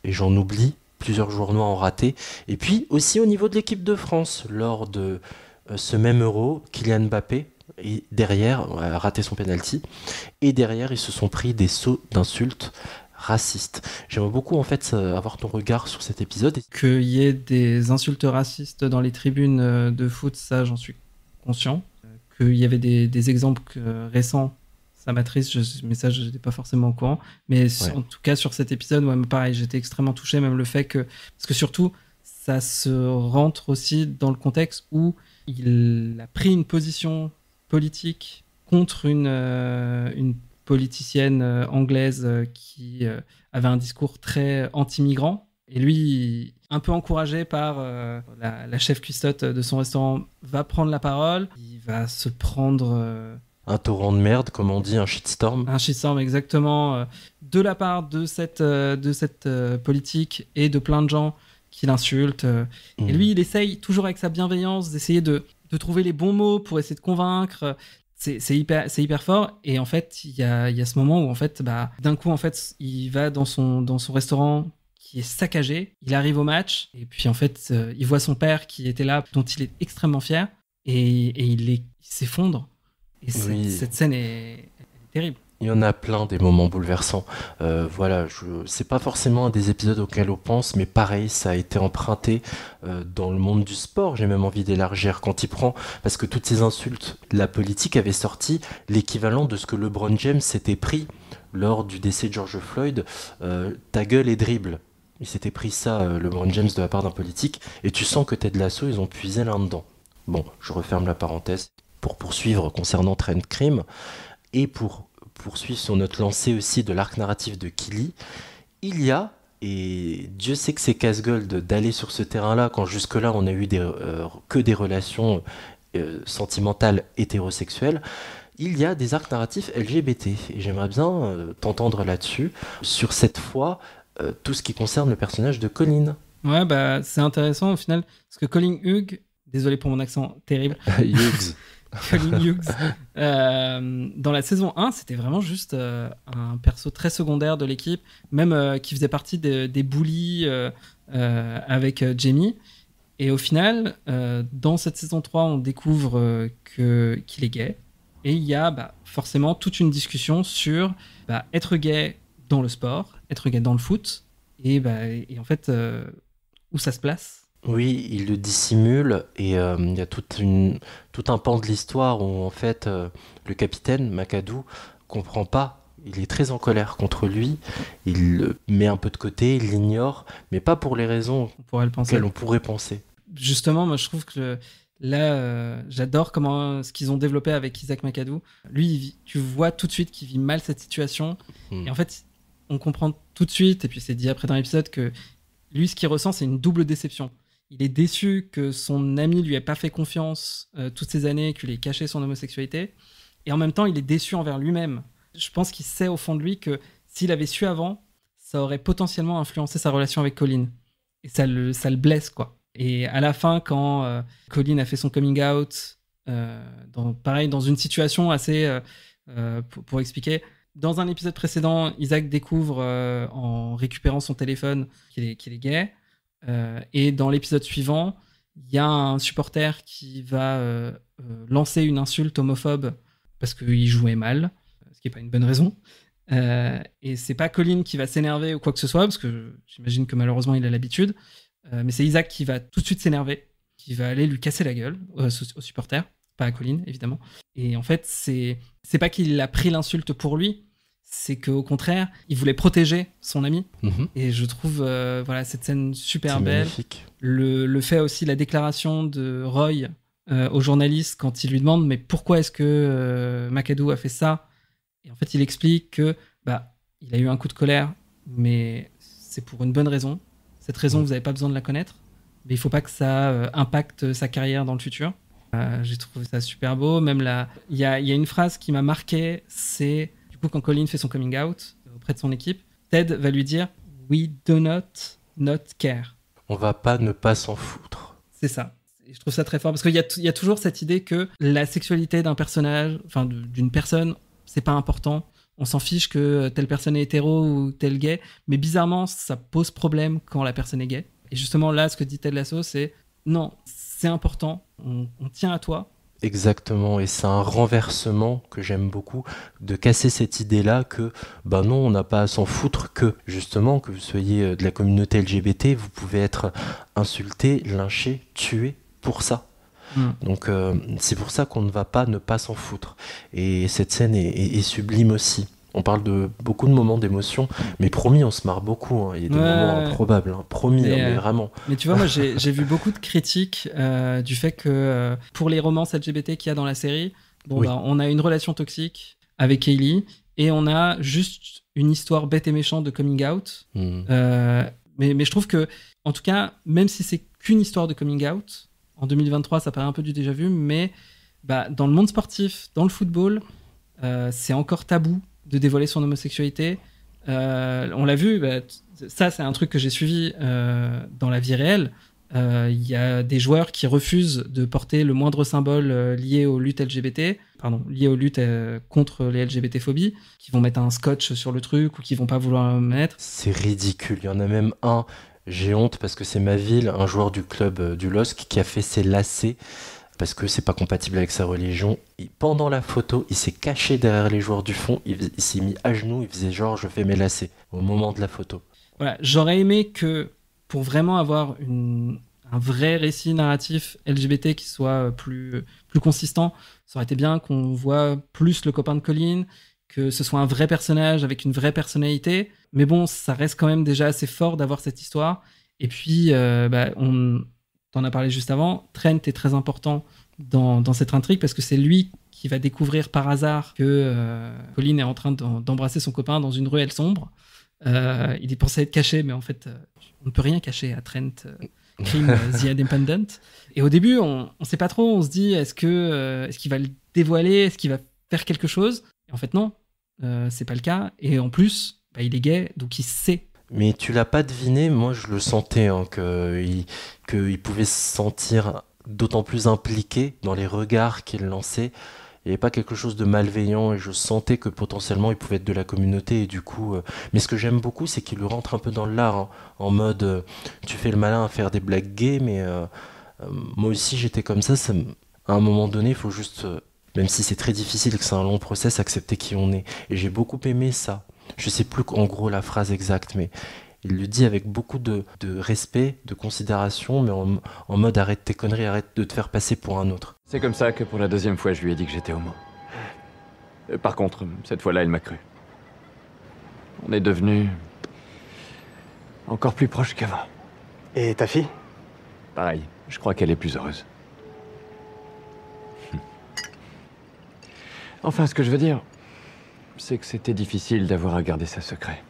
et j'en oublie, plusieurs joueurs noirs ont raté. Et puis aussi au niveau de l'équipe de France, lors de ce même Euro, Kylian Mbappé, et derrière, a raté son penalty. Et derrière, ils se sont pris des sauts d'insultes racistes. J'aimerais beaucoup en fait avoir ton regard sur cet épisode. Qu'il y ait des insultes racistes dans les tribunes de foot, ça j'en suis conscient. Qu'il y avait des exemples récents, ça m'attriste, mais ça je n'étais pas forcément au courant. Mais en tout cas sur cet épisode, ouais, pareil, j'étais extrêmement touché, même le fait que... Parce que surtout, ça se rentre aussi dans le contexte où il a pris une position politique contre une politicienne anglaise qui avait un discours très anti-migrant. Et lui, un peu encouragé par la chef cuistotte de son restaurant, va prendre la parole. Il va se prendre... un torrent de merde, comme on dit, un shitstorm. Un shitstorm, exactement. De la part de cette politique et de plein de gens qui l'insultent. Et lui, il essaye, toujours avec sa bienveillance, d'essayer de trouver les bons mots pour essayer de convaincre. C'est hyper fort. Et en fait, il y a ce moment où en fait, d'un coup, en fait, il va dans son restaurant qui est saccagé. Il arrive au match et puis en fait, il voit son père qui était là, dont il est extrêmement fier, et il s'effondre. Et cette scène est terrible. Il y en a plein des moments bouleversants. Voilà, c'est pas forcément un des épisodes auxquels on pense, mais pareil, ça a été emprunté dans le monde du sport. J'ai même envie d'élargir quand il prend, parce que toutes ces insultes, la politique avait sorti l'équivalent de ce que LeBron James s'était pris lors du décès de George Floyd, ta gueule et dribble. Il s'était pris ça, LeBron James, de la part d'un politique, et tu sens que Ted Lasso, ils ont puisé là-dedans. Bon, je referme la parenthèse. Pour poursuivre concernant Trent Cream, et pour poursuivre sur notre lancée aussi de l'arc narratif de Keely, il y a, et Dieu sait que c'est casse-gueule d'aller sur ce terrain-là, quand jusque-là on a eu que des relations sentimentales hétérosexuelles, il y a des arcs narratifs LGBT, et j'aimerais bien t'entendre là-dessus, sur cette fois, tout ce qui concerne le personnage de Colin. Ouais, bah c'est intéressant au final, parce que Colin Hughes, désolé pour mon accent terrible, Hughes. Colin Hughes. Dans la saison 1, c'était vraiment juste un perso très secondaire de l'équipe, même qui faisait partie des bullies avec Jamie. Et au final, dans cette saison 3, on découvre qu'il est gay. Et il y a forcément toute une discussion sur être gay dans le sport, être gay dans le foot, et en fait, où ça se place. Oui, il le dissimule et il y a tout un pan de l'histoire où en fait le capitaine McAdoo comprend pas, il est très en colère contre lui, il le met un peu de côté, il l'ignore, mais pas pour les raisons auxquelles on pourrait penser. Justement, moi je trouve que là, j'adore ce qu'ils ont développé avec Isaac McAdoo. Lui, tu vois tout de suite qu'il vit mal cette situation, et en fait, on comprend tout de suite, et puis c'est dit après dans l'épisode, que lui, ce qu'il ressent, c'est une double déception. Il est déçu que son ami lui ait pas fait confiance toutes ces années, qu'il ait caché son homosexualité. Et en même temps, il est déçu envers lui-même. Je pense qu'il sait au fond de lui que s'il avait su avant, ça aurait potentiellement influencé sa relation avec Colin. Et ça le blesse, quoi. Et à la fin, quand Colin a fait son coming out, dans une situation assez... pour expliquer, dans un épisode précédent, Isaac découvre en récupérant son téléphone qu'il est gay. Et dans l'épisode suivant, il y a un supporter qui va lancer une insulte homophobe parce qu'il jouait mal, ce qui n'est pas une bonne raison. Et c'est pas Colin qui va s'énerver ou quoi que ce soit, parce que j'imagine que malheureusement il a l'habitude, mais c'est Isaac qui va tout de suite s'énerver, qui va aller lui casser la gueule au supporter, pas à Colin évidemment. Et en fait, c'est pas qu'il a pris l'insulte pour lui, c'est qu'au contraire, il voulait protéger son ami. Et je trouve cette scène super belle. Magnifique. Le fait aussi, la déclaration de Roy au journaliste quand il lui demande mais pourquoi est-ce que McAdoo a fait ça, et en fait il explique que il a eu un coup de colère, mais c'est pour une bonne raison. Cette raison, vous n'avez pas besoin de la connaître, mais il ne faut pas que ça impacte sa carrière dans le futur. J'ai trouvé ça super beau. Même il y a une phrase qui m'a marqué, c'est quand Colin fait son coming out auprès de son équipe, Ted va lui dire « We do not care ». On va pas ne pas s'en foutre. C'est ça. Et je trouve ça très fort, parce qu'il y a toujours cette idée que la sexualité d'un personnage, enfin d'une personne, c'est pas important. On s'en fiche que telle personne est hétéro ou tel gay, mais bizarrement, ça pose problème quand la personne est gay. Et justement là, ce que dit Ted Lasso, c'est « Non, c'est important, on tient à toi ». Exactement, et c'est un renversement que j'aime beaucoup, de casser cette idée-là que, non, on n'a pas à s'en foutre que, justement, que vous soyez de la communauté LGBT, vous pouvez être insulté, lynché, tué pour ça. Donc c'est pour ça qu'on ne va pas ne pas s'en foutre. Et cette scène est sublime aussi. On parle de beaucoup de moments d'émotion, mais promis, on se marre beaucoup. Il y a des moments improbables, promis, mais vraiment. Mais tu vois, moi, j'ai vu beaucoup de critiques du fait que pour les romances LGBT qu'il y a dans la série, on a une relation toxique avec Kaylee et on a juste une histoire bête et méchante de coming out. Mais je trouve que, en tout cas, même si c'est qu'une histoire de coming out, en 2023, ça paraît un peu du déjà vu, mais dans le monde sportif, dans le football, c'est encore tabou de dévoiler son homosexualité. On l'a vu, ça c'est un truc que j'ai suivi dans la vie réelle. Il y a des joueurs qui refusent de porter le moindre symbole lié aux luttes lié aux luttes contre les LGBT-phobies, qui vont mettre un scotch sur le truc ou qui vont pas vouloir le mettre. C'est ridicule, il y en a même j'ai honte parce que c'est ma ville, un joueur du club du LOSC qui a fait ses lacets parce que c'est pas compatible avec sa religion. Pendant la photo, il s'est caché derrière les joueurs du fond, il s'est mis à genoux, il faisait genre je fais mes lacets au moment de la photo. Voilà, j'aurais aimé que pour vraiment avoir un vrai récit narratif LGBT qui soit plus consistant, ça aurait été bien qu'on voit plus le copain de Colin, que ce soit un vrai personnage avec une vraie personnalité. Mais bon, ça reste quand même déjà assez fort d'avoir cette histoire. Et puis, on t'en a parlé juste avant, Trent est très important dans cette intrigue parce que c'est lui qui va découvrir par hasard que Colin est en train d'embrasser son copain dans une ruelle sombre. Il y pensait être caché, mais en fait, on ne peut rien cacher à Trent. Crime The Independent. Et au début, on sait pas trop, on se dit est-ce qu'il va le dévoiler, est-ce qu'il va faire quelque chose? Et en fait non, c'est pas le cas. Et en plus, il est gay, donc il sait. Mais tu l'as pas deviné, moi je le sentais, qu'il pouvait se sentir d'autant plus impliqué dans les regards qu'il lançait. Il n'y avait pas quelque chose de malveillant et je sentais que potentiellement il pouvait être de la communauté et du coup... Mais ce que j'aime beaucoup, c'est qu'il lui rentre un peu dans l'art, hein, en mode tu fais le malin à faire des blagues gays, mais moi aussi j'étais comme ça. À un moment donné, il faut juste, même si c'est très difficile et que c'est un long process, accepter qui on est. Et j'ai beaucoup aimé ça. Je sais plus en gros la phrase exacte, mais il le dit avec beaucoup de respect, de considération, mais en mode arrête tes conneries, arrête de te faire passer pour un autre. C'est comme ça que pour la deuxième fois, je lui ai dit que j'étais homo. Par contre, cette fois-là, elle m'a cru. On est devenus encore plus proches qu'avant. Et ta fille? Pareil, je crois qu'elle est plus heureuse. Enfin, ce que je veux dire, c'est que c'était difficile d'avoir à garder ça secret.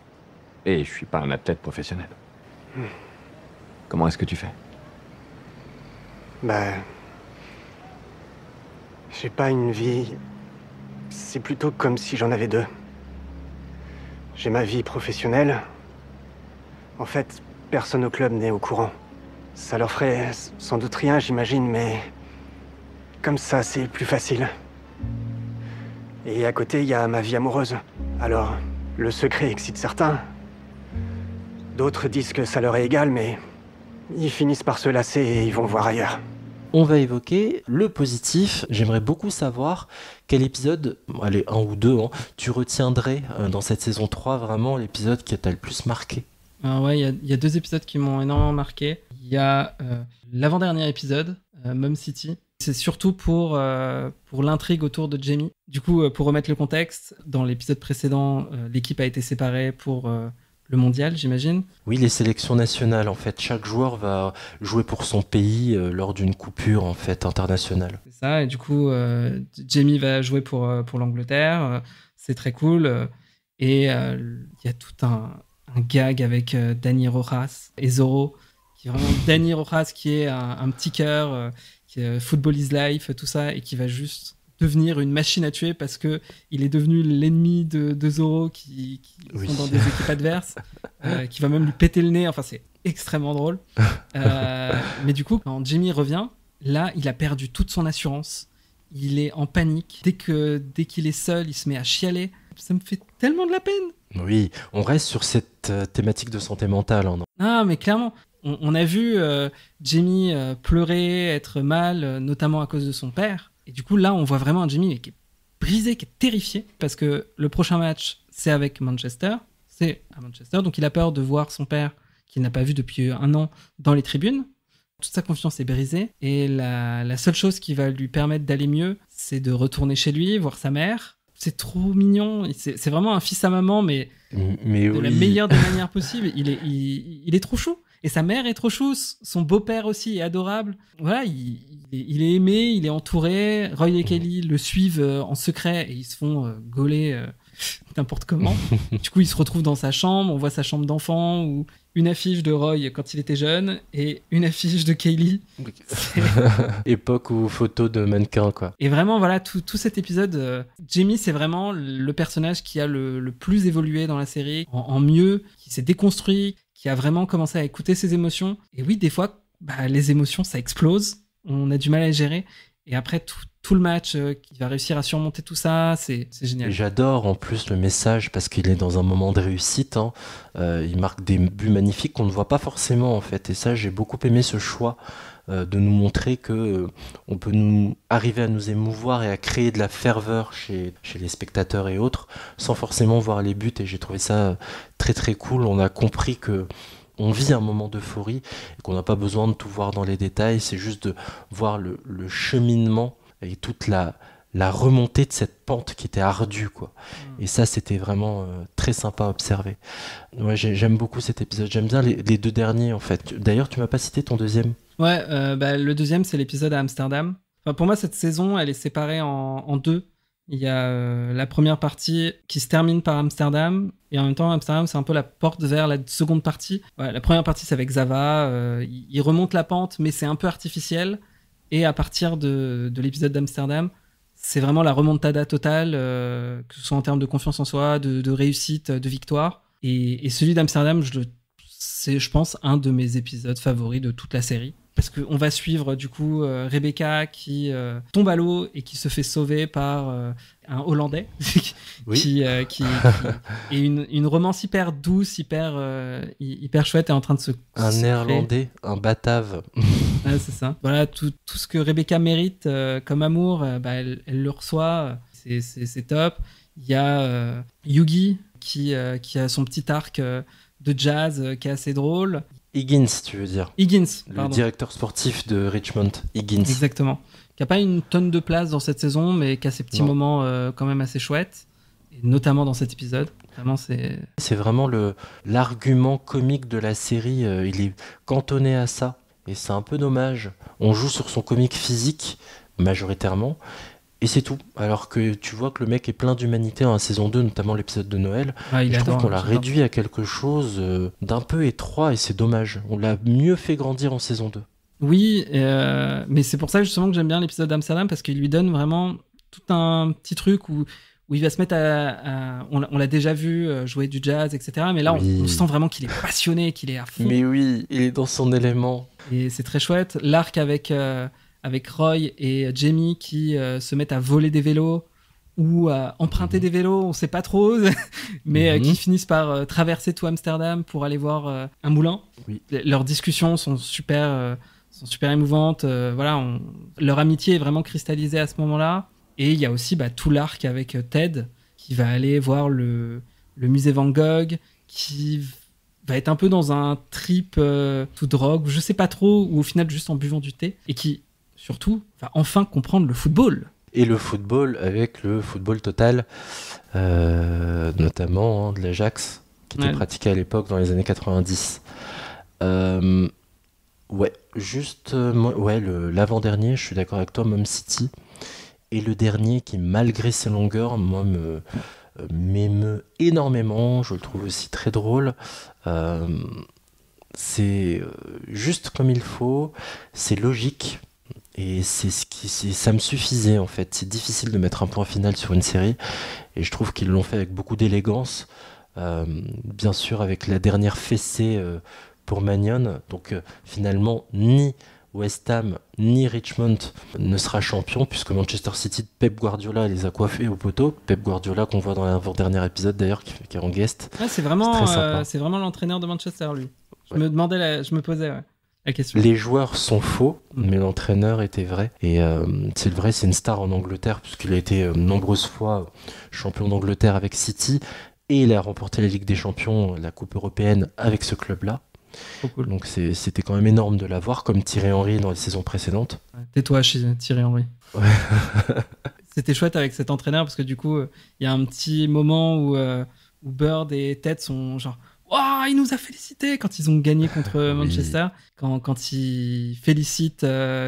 Et je suis pas un athlète professionnel. Comment est-ce que tu fais? J'ai pas une vie... C'est plutôt comme si j'en avais deux. J'ai ma vie professionnelle. En fait, personne au club n'est au courant. Ça leur ferait sans doute rien, j'imagine, mais... Comme ça, c'est plus facile. Et à côté, il y a ma vie amoureuse. Alors, le secret excite certains. D'autres disent que ça leur est égal, mais... Ils finissent par se lasser et ils vont voir ailleurs. On va évoquer le positif. J'aimerais beaucoup savoir quel épisode, allez, un ou deux, tu retiendrais dans cette saison 3, vraiment l'épisode qui t'a le plus marqué. Alors ouais, il y a deux épisodes qui m'ont énormément marqué. Il y a l'avant-dernier épisode, Mum City. C'est surtout pour l'intrigue autour de Jamie. Du coup, pour remettre le contexte, dans l'épisode précédent, l'équipe a été séparée pour... le mondial, j'imagine. Oui, les sélections nationales, en fait. Chaque joueur va jouer pour son pays lors d'une coupure, en fait, internationale. C'est ça, et du coup, Jamie va jouer pour l'Angleterre. C'est très cool. Et il y a tout un gag avec Dani Rojas et Zorro, qui est vraiment Dani Rojas, qui est un petit cœur, qui est Football is Life, tout ça, et qui va juste devenir une machine à tuer parce que il est devenu l'ennemi de Zorro qui sont dans des équipes adverses, qui va même lui péter le nez. Enfin, c'est extrêmement drôle. Mais du coup, quand Jamie revient, là, il a perdu toute son assurance. Il est en panique. Dès qu'il est seul, il se met à chialer. Ça me fait tellement de la peine. Oui, on reste sur cette thématique de santé mentale. Ah, mais clairement, on a vu Jamie pleurer, être mal, notamment à cause de son père. Et du coup, là, on voit vraiment un Jamie qui est brisé, qui est terrifié, parce que le prochain match, c'est avec Manchester. C'est à Manchester, donc il a peur de voir son père, qu'il n'a pas vu depuis 1 an, dans les tribunes. Toute sa confiance est brisée. Et la seule chose qui va lui permettre d'aller mieux, c'est de retourner chez lui, voir sa mère. C'est trop mignon. C'est vraiment un fils à maman, mais de la meilleure des manières possibles. Il est trop chou. Et sa mère est trop chou, son beau-père aussi est adorable. Voilà, il est aimé, il est entouré. Roy et Kelly le suivent en secret et ils se font gauler n'importe comment. Du coup, il se retrouve dans sa chambre, on voit sa chambre d'enfant où une affiche de Roy quand il était jeune et une affiche de Kelly. Époque ou photo de mannequin, quoi. Et vraiment, voilà, tout cet épisode, Jamie, c'est vraiment le personnage qui a le plus évolué dans la série, en mieux, qui s'est déconstruit, qui a vraiment commencé à écouter ses émotions. Et oui, des fois, les émotions, ça explose. On a du mal à les gérer. Et après, tout le match, qui va réussir à surmonter tout ça, c'est génial. Et j'adore en plus le message parce qu'il est dans un moment de réussite. Il marque des buts magnifiques qu'on ne voit pas forcément, en fait. Et ça, j'ai beaucoup aimé ce choix de nous montrer que on peut arriver à nous émouvoir et à créer de la ferveur chez les spectateurs et autres, sans forcément voir les buts. Et j'ai trouvé ça très très cool. On a compris que on vit un moment d'euphorie et qu'on n'a pas besoin de tout voir dans les détails. C'est juste de voir le cheminement et toute la remontée de cette pente qui était ardue, quoi. Et ça, c'était vraiment très sympa à observer. Ouais, j'aime beaucoup cet épisode. J'aime bien les deux derniers, en fait. D'ailleurs, tu m'as pas cité ton deuxième. Ouais, le deuxième, c'est l'épisode à Amsterdam. Enfin, pour moi, cette saison, elle est séparée en deux. Il y a la première partie qui se termine par Amsterdam, et en même temps, Amsterdam, c'est un peu la porte vers la seconde partie. Ouais, la première partie, c'est avec Zava. Il remonte la pente, mais c'est un peu artificiel. Et à partir de l'épisode d'Amsterdam, c'est vraiment la remontada totale, que ce soit en termes de confiance en soi, de réussite, de victoire. Et celui d'Amsterdam, c'est, je pense, un de mes épisodes favoris de toute la série. Parce qu'on va suivre, du coup, Rebecca qui tombe à l'eau et qui se fait sauver par un Hollandais. qui est une romance hyper douce, hyper chouette, et en train de se... Un Néerlandais, un Batave. Ouais, c'est ça. Voilà, tout ce que Rebecca mérite comme amour, elle le reçoit. C'est top. Il y a Yugi qui a son petit arc de jazz qui est assez drôle. Higgins, tu veux dire. Higgins, pardon. Le directeur sportif de Richmond, Higgins. Exactement. Qui n'a pas une tonne de place dans cette saison, mais qui a ses petits moments quand même assez chouettes, et notamment dans cet épisode. Vraiment, c'est vraiment l'argument comique de la série. Il est cantonné à ça, et c'est un peu dommage. On joue sur son comique physique, majoritairement, et c'est tout. Alors que tu vois que le mec est plein d'humanité dans la saison 2, notamment l'épisode de Noël. Je trouve qu'on l'a réduit à quelque chose d'un peu étroit, et c'est dommage. On l'a mieux fait grandir en saison 2. Oui, mais c'est pour ça justement que j'aime bien l'épisode d'Amsterdam, parce qu'il lui donne vraiment tout un petit truc où il va se mettre on l'a déjà vu jouer du jazz, etc. Mais là, on sent vraiment qu'il est passionné, qu'il est à fond. Mais oui, il est dans son élément. Et c'est très chouette. L'arc avec Roy et Jamie qui se mettent à voler des vélos ou à emprunter des vélos, on sait pas trop, mais qui finissent par traverser tout Amsterdam pour aller voir un moulin. Oui. Leurs discussions sont super émouvantes. Voilà, leur amitié est vraiment cristallisée à ce moment-là. Et il y a aussi tout l'arc avec Ted qui va aller voir le musée Van Gogh, qui va être un peu dans un trip tout drogue, je sais pas trop, ou au final juste en buvant du thé, et qui surtout va enfin comprendre le football. Et le football avec le football total, notamment de l'Ajax, qui était pratiqué à l'époque dans les années 90. L'avant-dernier, je suis d'accord avec toi, Mom City. Et le dernier qui, malgré ses longueurs, moi, m'émeut énormément. Je le trouve aussi très drôle. C'est juste comme il faut, c'est logique. Et ça me suffisait, en fait. C'est difficile de mettre un point final sur une série. Et je trouve qu'ils l'ont fait avec beaucoup d'élégance. Bien sûr, avec la dernière fessée pour Mannion. Donc, finalement, ni West Ham ni Richmond ne sera champion, puisque Manchester City de Pep Guardiola les a coiffés au poteau. Pep Guardiola qu'on voit dans l'avant-dernier épisode d'ailleurs, qui est en guest. Ouais, c'est vraiment l'entraîneur de Manchester, lui. Je me posais la question. Les joueurs sont faux, mais l'entraîneur était vrai. Et c'est vrai, c'est une star en Angleterre, puisqu'il a été nombreuses fois champion d'Angleterre avec City, et il a remporté la Ligue des Champions, la Coupe européenne avec ce club-là. Oh, cool. Donc c'était quand même énorme de l'avoir, comme Thierry Henry dans les saisons précédentes. Ouais, tais-toi, Thierry Henry. Ouais. C'était chouette avec cet entraîneur, parce que du coup, il y a un petit moment où Bird et Ted sont genre « Waouh, il nous a félicité !» quand ils ont gagné contre Manchester. Quand il félicite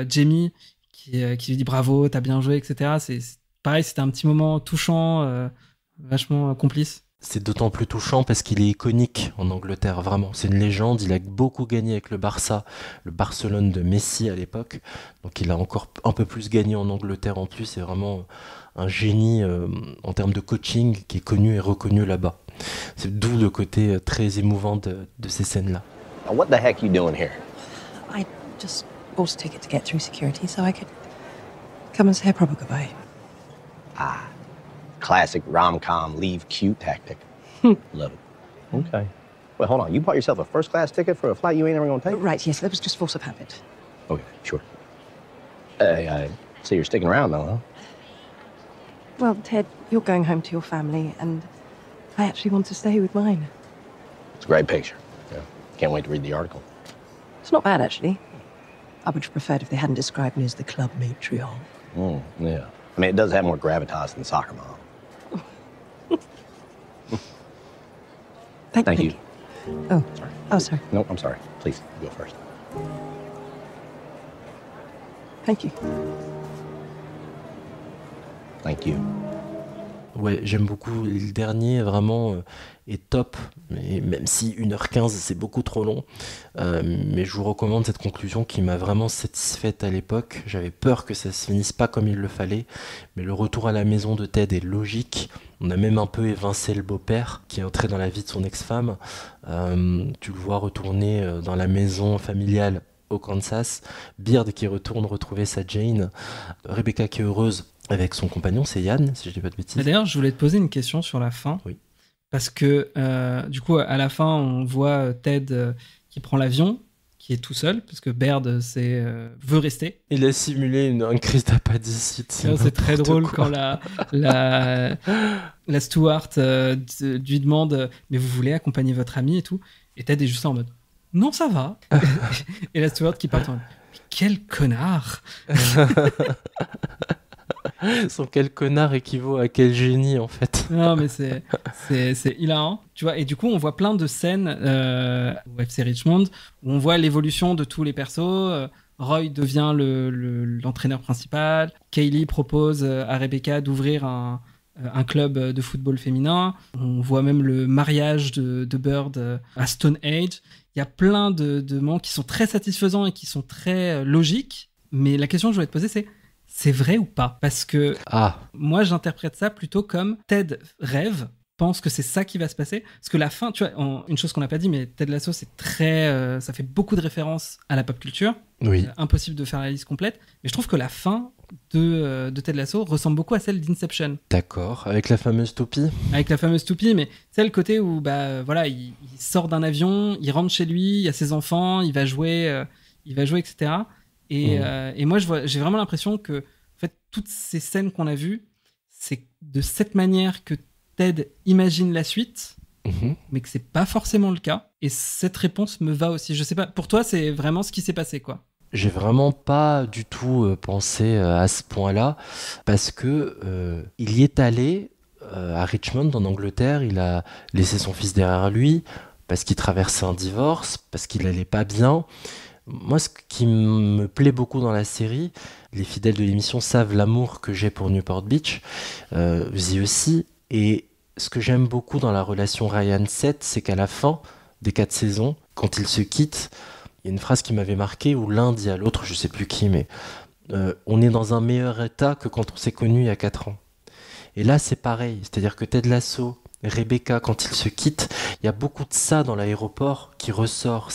Jamie, qui lui dit « Bravo, t'as bien joué », etc. C'est pareil, c'était un petit moment touchant, vachement complice. C'est d'autant plus touchant parce qu'il est iconique en Angleterre, vraiment. C'est une légende, il a beaucoup gagné avec le Barça, le Barcelone de Messi à l'époque. Donc il a encore un peu plus gagné en Angleterre en plus. C'est vraiment un génie en termes de coaching qui est connu et reconnu là-bas. C'est d'où le côté très émouvant de ces scènes-là. What the heck you doing here? I just bought a ticket to get through security so I could come and say a proper goodbye. Ah. Classic rom-com leave cute tactic. Love it. Okay. Well, hold on. You bought yourself a first-class ticket for a flight you ain't ever gonna take? Right, yes, that was just force of habit. Okay, sure. I see you're sticking around, though, huh? Well, Ted, you're going home to your family, and I actually want to stay with mine. It's a great picture. Yeah. Can't wait to read the article. It's not bad, actually. I would have preferred if they hadn't described me as the club matriarch. Yeah. I mean, it does have more gravitas than Soccer Mom. Thank you. Oh, sorry. No, I'm sorry. Please, you go first. Thank you. Thank you. Ouais, j'aime beaucoup. Le dernier, vraiment, est top. Mais même si 1h15, c'est beaucoup trop long. Mais je vous recommande cette conclusion qui m'a vraiment satisfaite à l'époque. J'avais peur que ça se finisse pas comme il le fallait. Mais le retour à la maison de Ted est logique. On a même un peu évincé le beau-père qui est entré dans la vie de son ex-femme. Tu le vois retourner dans la maison familiale au Kansas. Beard qui retourne retrouver sa Jane. Rebecca qui est heureuse avec son compagnon, c'est Yann, si je dis pas de bêtises. D'ailleurs, je voulais te poser une question sur la fin. Oui. Parce que, du coup, à la fin, on voit Ted qui prend l'avion, qui est tout seul, parce que Baird veut rester. Il a simulé une crise d'appendicite. C'est très drôle quand la steward lui demande « Mais vous voulez accompagner votre ami et tout ?» Et Ted est juste en mode « Non, ça va. » Et la steward qui part en mode « Quel connard !» Son quel connard équivaut à quel génie en fait. Non mais c'est hilarant, tu vois. Et du coup on voit plein de scènes au FC Richmond où on voit l'évolution de tous les persos. Roy devient l'entraîneur principal. Kaylee propose à Rebecca d'ouvrir un club de football féminin. On voit même le mariage de Bird à Stone Age. Il y a plein de moments qui sont très satisfaisants et qui sont très logiques. Mais la question que je voulais te poser c'est vrai ou pas? Parce que moi, j'interprète ça plutôt comme Ted rêve, pense que c'est ça qui va se passer. Parce que la fin, tu vois, une chose qu'on n'a pas dit, mais Ted Lasso, c'est très... ça fait beaucoup de références à la pop culture. Oui. Impossible de faire la liste complète. Mais je trouve que la fin de Ted Lasso ressemble beaucoup à celle d'Inception. D'accord, avec la fameuse toupie. Avec la fameuse toupie, mais c'est le côté où, voilà, il sort d'un avion, il rentre chez lui, il y a ses enfants, il va jouer, etc. Et moi, j'ai vraiment l'impression que en fait, toutes ces scènes qu'on a vues, c'est de cette manière que Ted imagine la suite, mais que c'est pas forcément le cas. Et cette réponse me va aussi. Je sais pas, pour toi, c'est vraiment ce qui s'est passé, quoi. J'ai vraiment pas du tout pensé à ce point-là, parce que il y est allé à Richmond, en Angleterre. Il a laissé son fils derrière lui, parce qu'il traversait un divorce, parce qu'il allait pas bien. Moi, ce qui me plaît beaucoup dans la série, les fidèles de l'émission savent l'amour que j'ai pour Newport Beach, vous aussi, et ce que j'aime beaucoup dans la relation Ryan-Seth, c'est qu'à la fin des 4 saisons, quand ils se quittent, il y a une phrase qui m'avait marqué où l'un dit à l'autre, je sais plus qui, mais on est dans un meilleur état que quand on s'est connus il y a 4 ans. Et là, c'est pareil, c'est-à-dire que Ted Lasso, Rebecca, quand ils se quittent, il y a beaucoup de ça dans l'aéroport qui ressort,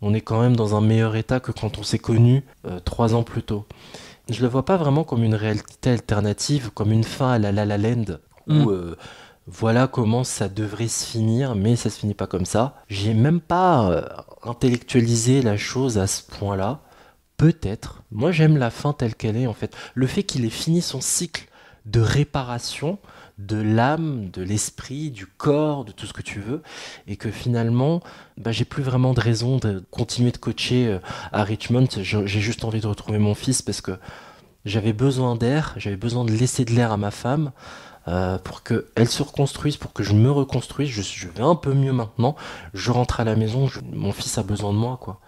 on est quand même dans un meilleur état que quand on s'est connus 3 ans plus tôt. Je le vois pas vraiment comme une réalité alternative, comme une fin à la La La Land, où voilà comment ça devrait se finir, mais ça se finit pas comme ça. J'ai même pas intellectualisé la chose à ce point-là. Peut-être. Moi, j'aime la fin telle qu'elle est, en fait. Le fait qu'il ait fini son cycle de réparation, de l'âme, de l'esprit, du corps, de tout ce que tu veux, et que finalement, j'ai plus vraiment de raison de continuer de coacher à Richmond. J'ai juste envie de retrouver mon fils parce que j'avais besoin d'air, j'avais besoin de laisser de l'air à ma femme pour qu'elle se reconstruise, pour que je me reconstruise. Je vais un peu mieux maintenant, je rentre à la maison, mon fils a besoin de moi, quoi.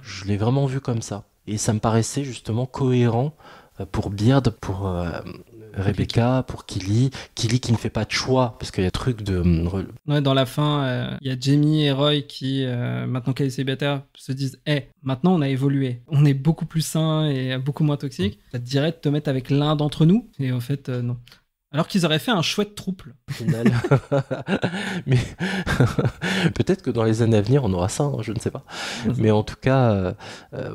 Je l'ai vraiment vu comme ça. Et ça me paraissait justement cohérent pour Beard, pour Rebecca, pour Killy qui ne fait pas de choix, parce qu'il y a truc de... Ouais, dans la fin, il y a Jamie et Roy qui, maintenant qu'elle est célibataire, se disent « maintenant on a évolué, on est beaucoup plus sain et beaucoup moins toxique, ça te dirait de te mettre avec l'un d'entre nous ?» Et en fait, non. Alors qu'ils auraient fait un chouette trouble. Au final. Mais peut-être que dans les années à venir, on aura ça, hein, je ne sais pas. Mais en tout cas,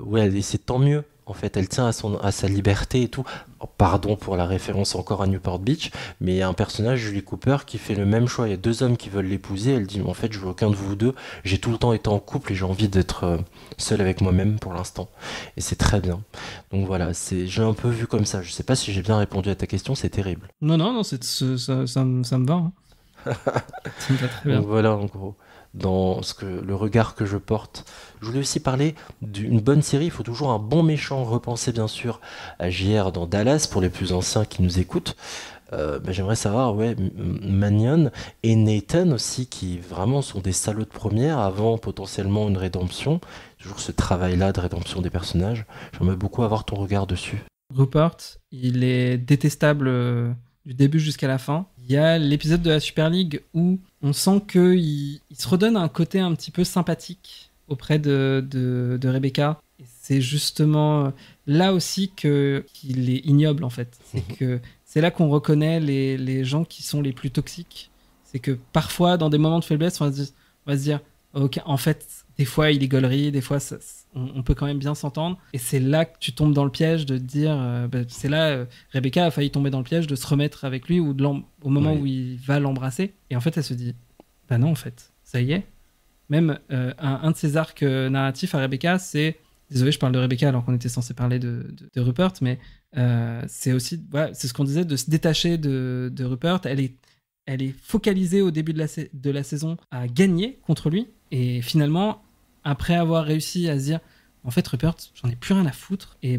ouais, c'est tant mieux. En fait, elle tient à sa liberté et tout. Oh, pardon pour la référence encore à Newport Beach, mais il y a un personnage, Julie Cooper, qui fait le même choix. Il y a 2 hommes qui veulent l'épouser. Elle dit, en fait, je veux aucun de vous deux. J'ai tout le temps été en couple et j'ai envie d'être seule avec moi-même pour l'instant. Et c'est très bien. Donc voilà, j'ai un peu vu comme ça. Je sais pas si j'ai bien répondu à ta question, c'est terrible. Non, ça me va. Hein. Ça me va très bien. Donc voilà, en gros. Dans le regard que je porte. Je voulais aussi parler d'une bonne série. Il faut toujours un bon méchant. Repenser bien sûr à JR dans Dallas pour les plus anciens qui nous écoutent. J'aimerais savoir, Mannion et Nathan aussi, qui vraiment sont des salauds de première avant potentiellement une rédemption. Toujours ce travail-là de rédemption des personnages. J'aimerais beaucoup avoir ton regard dessus. Rupert, il est détestable du début jusqu'à la fin. Il y a l'épisode de la Super League où on sent qu'il se redonne un côté un petit peu sympathique auprès de Rebecca. Et c'est justement là aussi qu'il est ignoble, en fait. C'est là qu'on reconnaît les gens qui sont les plus toxiques. C'est que parfois, dans des moments de faiblesse, on va se dire ok, en fait, des fois, il est gaulerie, des fois, on peut quand même bien s'entendre. Et c'est là que tu tombes dans le piège de te dire... c'est là, Rebecca a failli tomber dans le piège de se remettre avec lui ou au moment où il va l'embrasser. Et en fait, elle se dit, bah non, en fait, ça y est. Même un de ses arcs narratifs à Rebecca, c'est... Désolé, je parle de Rebecca alors qu'on était censé parler de Rupert, mais c'est aussi... Voilà, c'est ce qu'on disait, de se détacher de Rupert. Elle est focalisée au début de la saison à gagner contre lui. Et finalement... Après avoir réussi à se dire, en fait, Rupert, j'en ai plus rien à foutre, et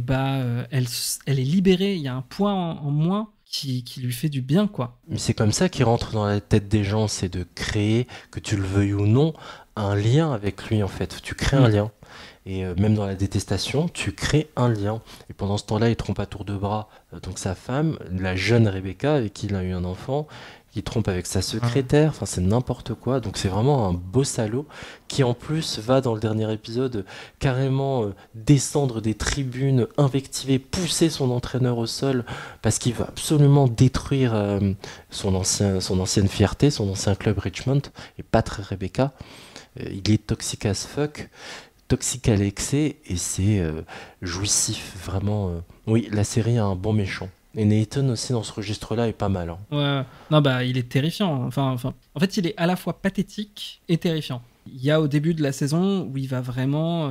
elle est libérée. Il y a un poids en moins qui lui fait du bien, quoi. Mais c'est comme ça qu'il rentre dans la tête des gens, c'est de créer, que tu le veuilles ou non, un lien avec lui, en fait. Tu crées un lien. Et même dans la détestation, tu crées un lien. Et pendant ce temps-là, il trompe à tour de bras donc sa femme, la jeune Rebecca, avec qui il a eu un enfant. Il trompe avec sa secrétaire, enfin c'est n'importe quoi, donc c'est vraiment un beau salaud qui en plus va dans le dernier épisode carrément descendre des tribunes, invectiver, pousser son entraîneur au sol parce qu'il veut absolument détruire son ancienne fierté, son ancien club Richmond, et battre Rebecca. Il est toxique as fuck, toxique à l'excès, et c'est jouissif, vraiment. Oui, la série a un bon méchant. Et Nathan aussi dans ce registre-là est pas mal. Hein. Ouais, non, il est terrifiant. Enfin, en fait, il est à la fois pathétique et terrifiant. Il y a au début de la saison où il va vraiment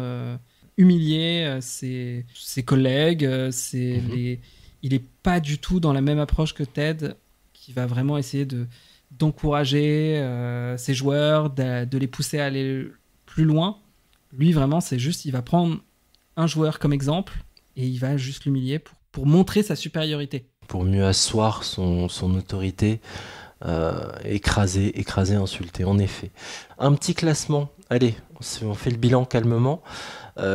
humilier ses collègues. Il est pas du tout dans la même approche que Ted, qui va vraiment essayer d'encourager ses joueurs, de les pousser à aller plus loin. Lui, vraiment, c'est juste, il va prendre un joueur comme exemple et il va juste l'humilier pour montrer sa supériorité. Pour mieux asseoir son autorité, écraser, insulter, en effet. Un petit classement. Allez, on fait le bilan calmement.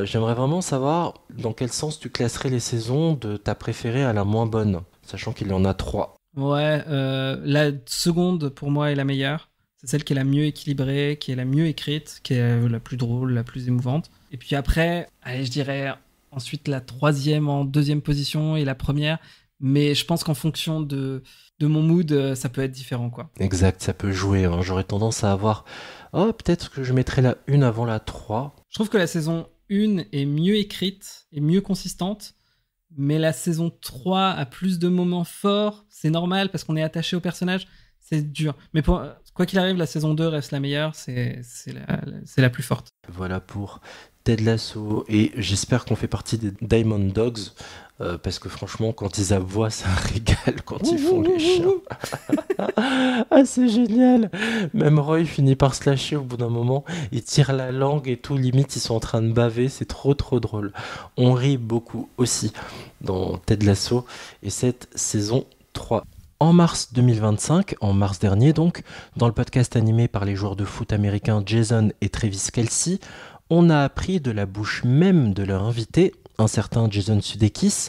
J'aimerais vraiment savoir dans quel sens tu classerais les saisons de ta préférée à la moins bonne, sachant qu'il y en a 3. Ouais, la seconde pour moi est la meilleure. C'est celle qui est la mieux équilibrée, qui est la mieux écrite, qui est la plus drôle, la plus émouvante. Et puis après, allez, je dirais ensuite la troisième en deuxième position et la première. Mais je pense qu'en fonction de mon mood, ça peut être différent, quoi. Exact, ça peut jouer. Hein. J'aurais tendance à avoir... Oh, peut-être que je mettrais la 1 avant la 3. Je trouve que la saison 1 est mieux écrite et mieux consistante. Mais la saison 3 a plus de moments forts. C'est normal parce qu'on est attaché au personnage. C'est dur. Mais quoi qu'il arrive, la saison 2 reste la meilleure. C'est la plus forte. Voilà pour Ted Lasso. Et j'espère qu'on fait partie des Diamond Dogs. Parce que franchement, quand ils aboient, c'est un régal quand ils font les chiens. Ah, c'est génial. Même Roy finit par se lâcher au bout d'un moment. Il tire la langue et tout. Limite, ils sont en train de baver. C'est trop drôle. On rit beaucoup aussi dans Ted Lasso et cette saison 3. En mars 2025, en mars dernier donc, dans le podcast animé par les joueurs de foot américains Jason et Travis Kelce, on a appris de la bouche même de leur invité, un certain Jason Sudeikis,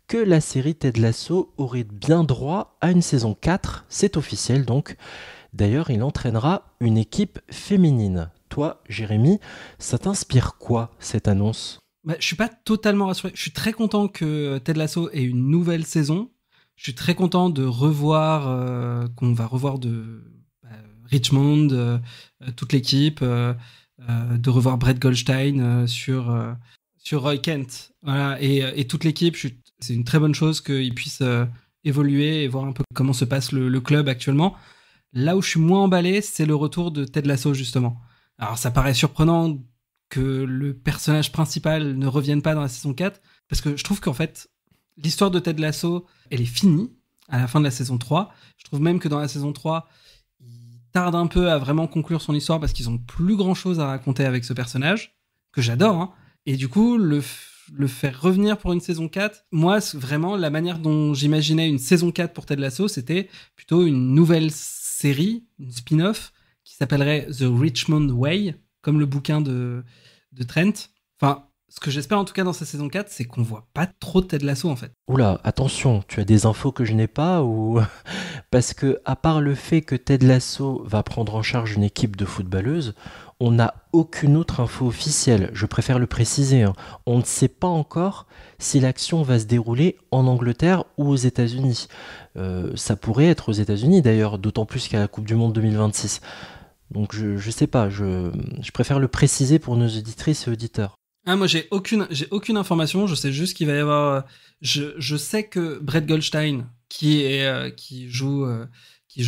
que la série Ted Lasso aurait bien droit à une saison 4, c'est officiel donc. D'ailleurs, il entraînera une équipe féminine. Toi, Jérémy, ça t'inspire quoi, cette annonce ? Je suis pas totalement rassuré. Je suis très content que Ted Lasso ait une nouvelle saison. Je suis très content de revoir, qu'on va revoir de Richmond, toute l'équipe, de revoir Brett Goldstein sur sur Roy Kent. Voilà, et toute l'équipe, c'est une très bonne chose qu'ils puissent évoluer et voir un peu comment se passe le club actuellement. Là où je suis moins emballé, c'est le retour de Ted Lasso, justement. Alors, ça paraît surprenant que le personnage principal ne revienne pas dans la saison 4, parce que je trouve qu'en fait, l'histoire de Ted Lasso, elle est finie à la fin de la saison 3. Je trouve même que dans la saison 3, il tarde un peu à vraiment conclure son histoire parce qu'ils ont plus grand-chose à raconter avec ce personnage, que j'adore, hein. Et du coup, le faire revenir pour une saison 4, moi, vraiment, la manière dont j'imaginais une saison 4 pour Ted Lasso, c'était plutôt une nouvelle série, une spin-off, qui s'appellerait The Richmond Way, comme le bouquin de Trent. Enfin, ce que j'espère en tout cas dans cette saison 4, c'est qu'on voit pas trop de Ted Lasso en fait. Oula, attention, tu as des infos que je n'ai pas ou... Parce que, à part le fait que Ted Lasso va prendre en charge une équipe de footballeuses, on n'a aucune autre info officielle. Je préfère le préciser, hein. On ne sait pas encore si l'action va se dérouler en Angleterre ou aux États-Unis. Ça pourrait être aux États-Unis d'ailleurs, d'autant plus qu'à la Coupe du Monde 2026. Donc je sais pas, je préfère le préciser pour nos auditrices et auditeurs. Ah, moi j'ai aucune information, je sais juste qu'il va y avoir... Je sais que Brett Goldstein, qui joue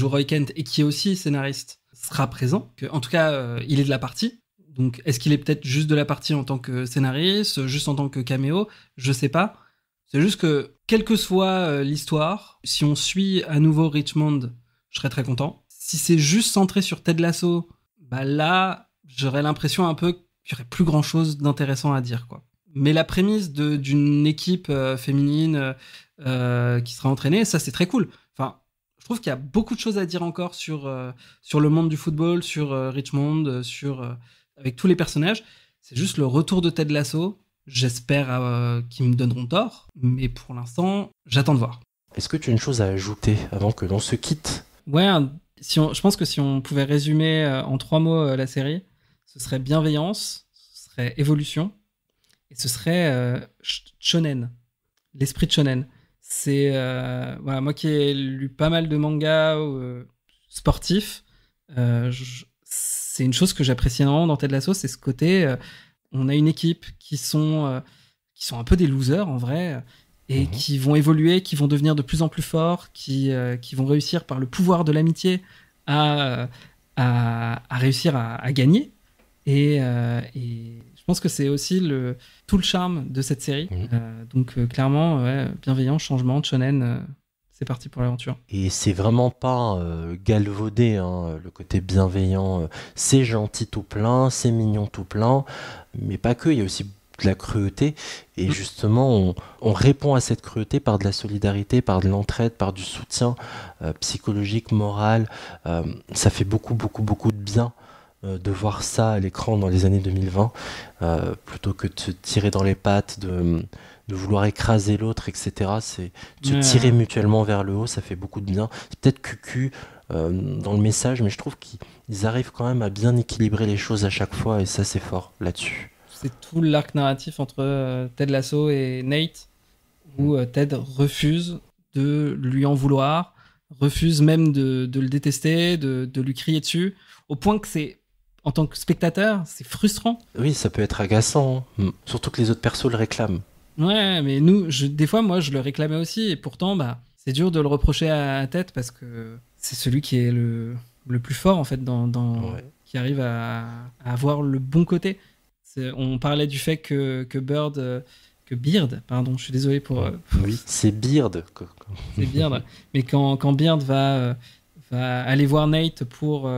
Roy Kent et qui est aussi scénariste, sera présent. En tout cas, il est de la partie. Donc est-ce qu'il est peut-être juste de la partie en tant que scénariste, juste en tant que caméo? Je sais pas. C'est juste que, quelle que soit l'histoire, si on suit à nouveau Richmond, je serais très content. Si c'est juste centré sur Ted Lasso, bah là, j'aurais l'impression un peu qu'il n'y aurait plus grand-chose d'intéressant à dire, quoi. Mais la prémisse d'une équipe féminine qui sera entraînée, ça, c'est très cool. Enfin, je trouve qu'il y a beaucoup de choses à dire encore sur le monde du football, sur Richmond, avec tous les personnages. C'est juste le retour de Ted Lasso. J'espère qu'ils me donneront tort, mais pour l'instant, j'attends de voir. Est-ce que tu as une chose à ajouter avant que l'on se quitte? Ouais, je pense que si on pouvait résumer en 3 mots la série, ce serait bienveillance, ce serait évolution, et ce serait shonen, l'esprit de shonen. C'est voilà, moi qui ai lu pas mal de mangas sportifs, c'est une chose que j'apprécie énormément dans Ted Lasso, c'est ce côté... on a une équipe qui sont un peu des losers en vrai, et qui vont évoluer, qui vont devenir de plus en plus forts, qui vont réussir par le pouvoir de l'amitié à réussir à gagner. Et je pense que c'est aussi tout le charme de cette série. Donc clairement, ouais, bienveillant, changement, shonen, c'est parti pour l'aventure. Et c'est vraiment pas galvaudé, hein, le côté bienveillant. C'est gentil tout plein, c'est mignon tout plein, mais pas que, il y a aussi de la cruauté. Et justement, on répond à cette cruauté par de la solidarité, par de l'entraide, par du soutien psychologique, moral. Ça fait beaucoup, beaucoup, beaucoup de bien de voir ça à l'écran dans les années 2020, plutôt que de se tirer dans les pattes, de vouloir écraser l'autre, etc. C'est de se tirer mutuellement vers le haut, ça fait beaucoup de bien. C'est peut-être cucu dans le message, mais je trouve qu'ils arrivent quand même à bien équilibrer les choses à chaque fois, et ça, c'est fort là-dessus. C'est tout l'arc narratif entre Ted Lasso et Nate, où Ted refuse de lui en vouloir, refuse même de le détester, de lui crier dessus, au point que en tant que spectateur, c'est frustrant. Oui, ça peut être agaçant, surtout que les autres persos le réclament. Ouais, mais des fois, moi, je le réclamais aussi, et pourtant, c'est dur de le reprocher à Ted, parce que c'est celui qui est le plus fort, en fait, qui arrive à avoir le bon côté. On parlait du fait que Beard, pardon, je suis désolé pour... Oui, c'est Beard. C'est Beard, mais quand Beard va aller voir Nate pour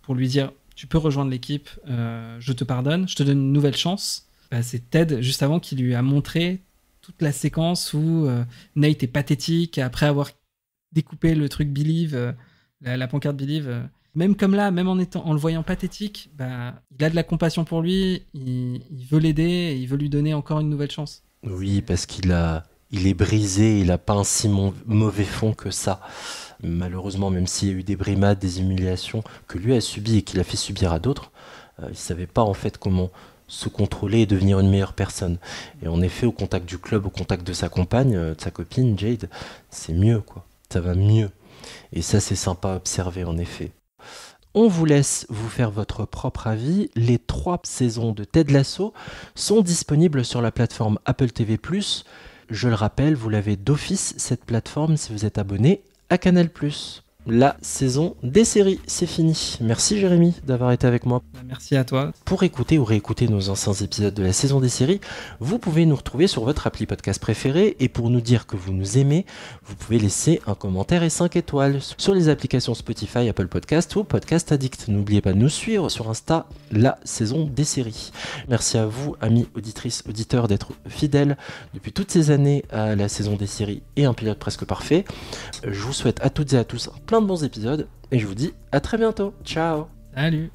lui dire « Tu peux rejoindre l'équipe, je te pardonne, je te donne une nouvelle chance », c'est Ted, juste avant, qui lui a montré toute la séquence où Nate est pathétique, après avoir découpé le truc Believe, la pancarte Believe. Même comme là, même en le voyant pathétique, il a de la compassion pour lui, il veut l'aider, et il veut lui donner encore une nouvelle chance. Oui, parce qu'il est brisé, il n'a pas un si mauvais fond que ça. Malheureusement, même s'il y a eu des brimades, des humiliations que lui a subies et qu'il a fait subir à d'autres, il ne savait pas en fait comment se contrôler et devenir une meilleure personne. Et en effet, au contact du club, au contact de sa compagne, de sa copine, Jade, c'est mieux, quoi. Ça va mieux. Et ça, c'est sympa à observer, en effet. On vous laisse vous faire votre propre avis. Les 3 saisons de Ted Lasso sont disponibles sur la plateforme Apple TV+. Je le rappelle, vous l'avez d'office, cette plateforme, si vous êtes abonné à Canal+. La saison des séries, c'est fini. Merci Jérémy d'avoir été avec moi. Merci à toi. Pour écouter ou réécouter nos anciens épisodes de la saison des séries, vous pouvez nous retrouver sur votre appli podcast préféré et pour nous dire que vous nous aimez, vous pouvez laisser un commentaire et 5 étoiles sur les applications Spotify, Apple Podcast ou Podcast Addict. N'oubliez pas de nous suivre sur Insta, la saison des séries. Merci à vous, amis auditrices, auditeurs, d'être fidèles depuis toutes ces années à la saison des séries et un pilote presque parfait. Je vous souhaite à toutes et à tous plein de bons épisodes et je vous dis à très bientôt. Ciao. Salut.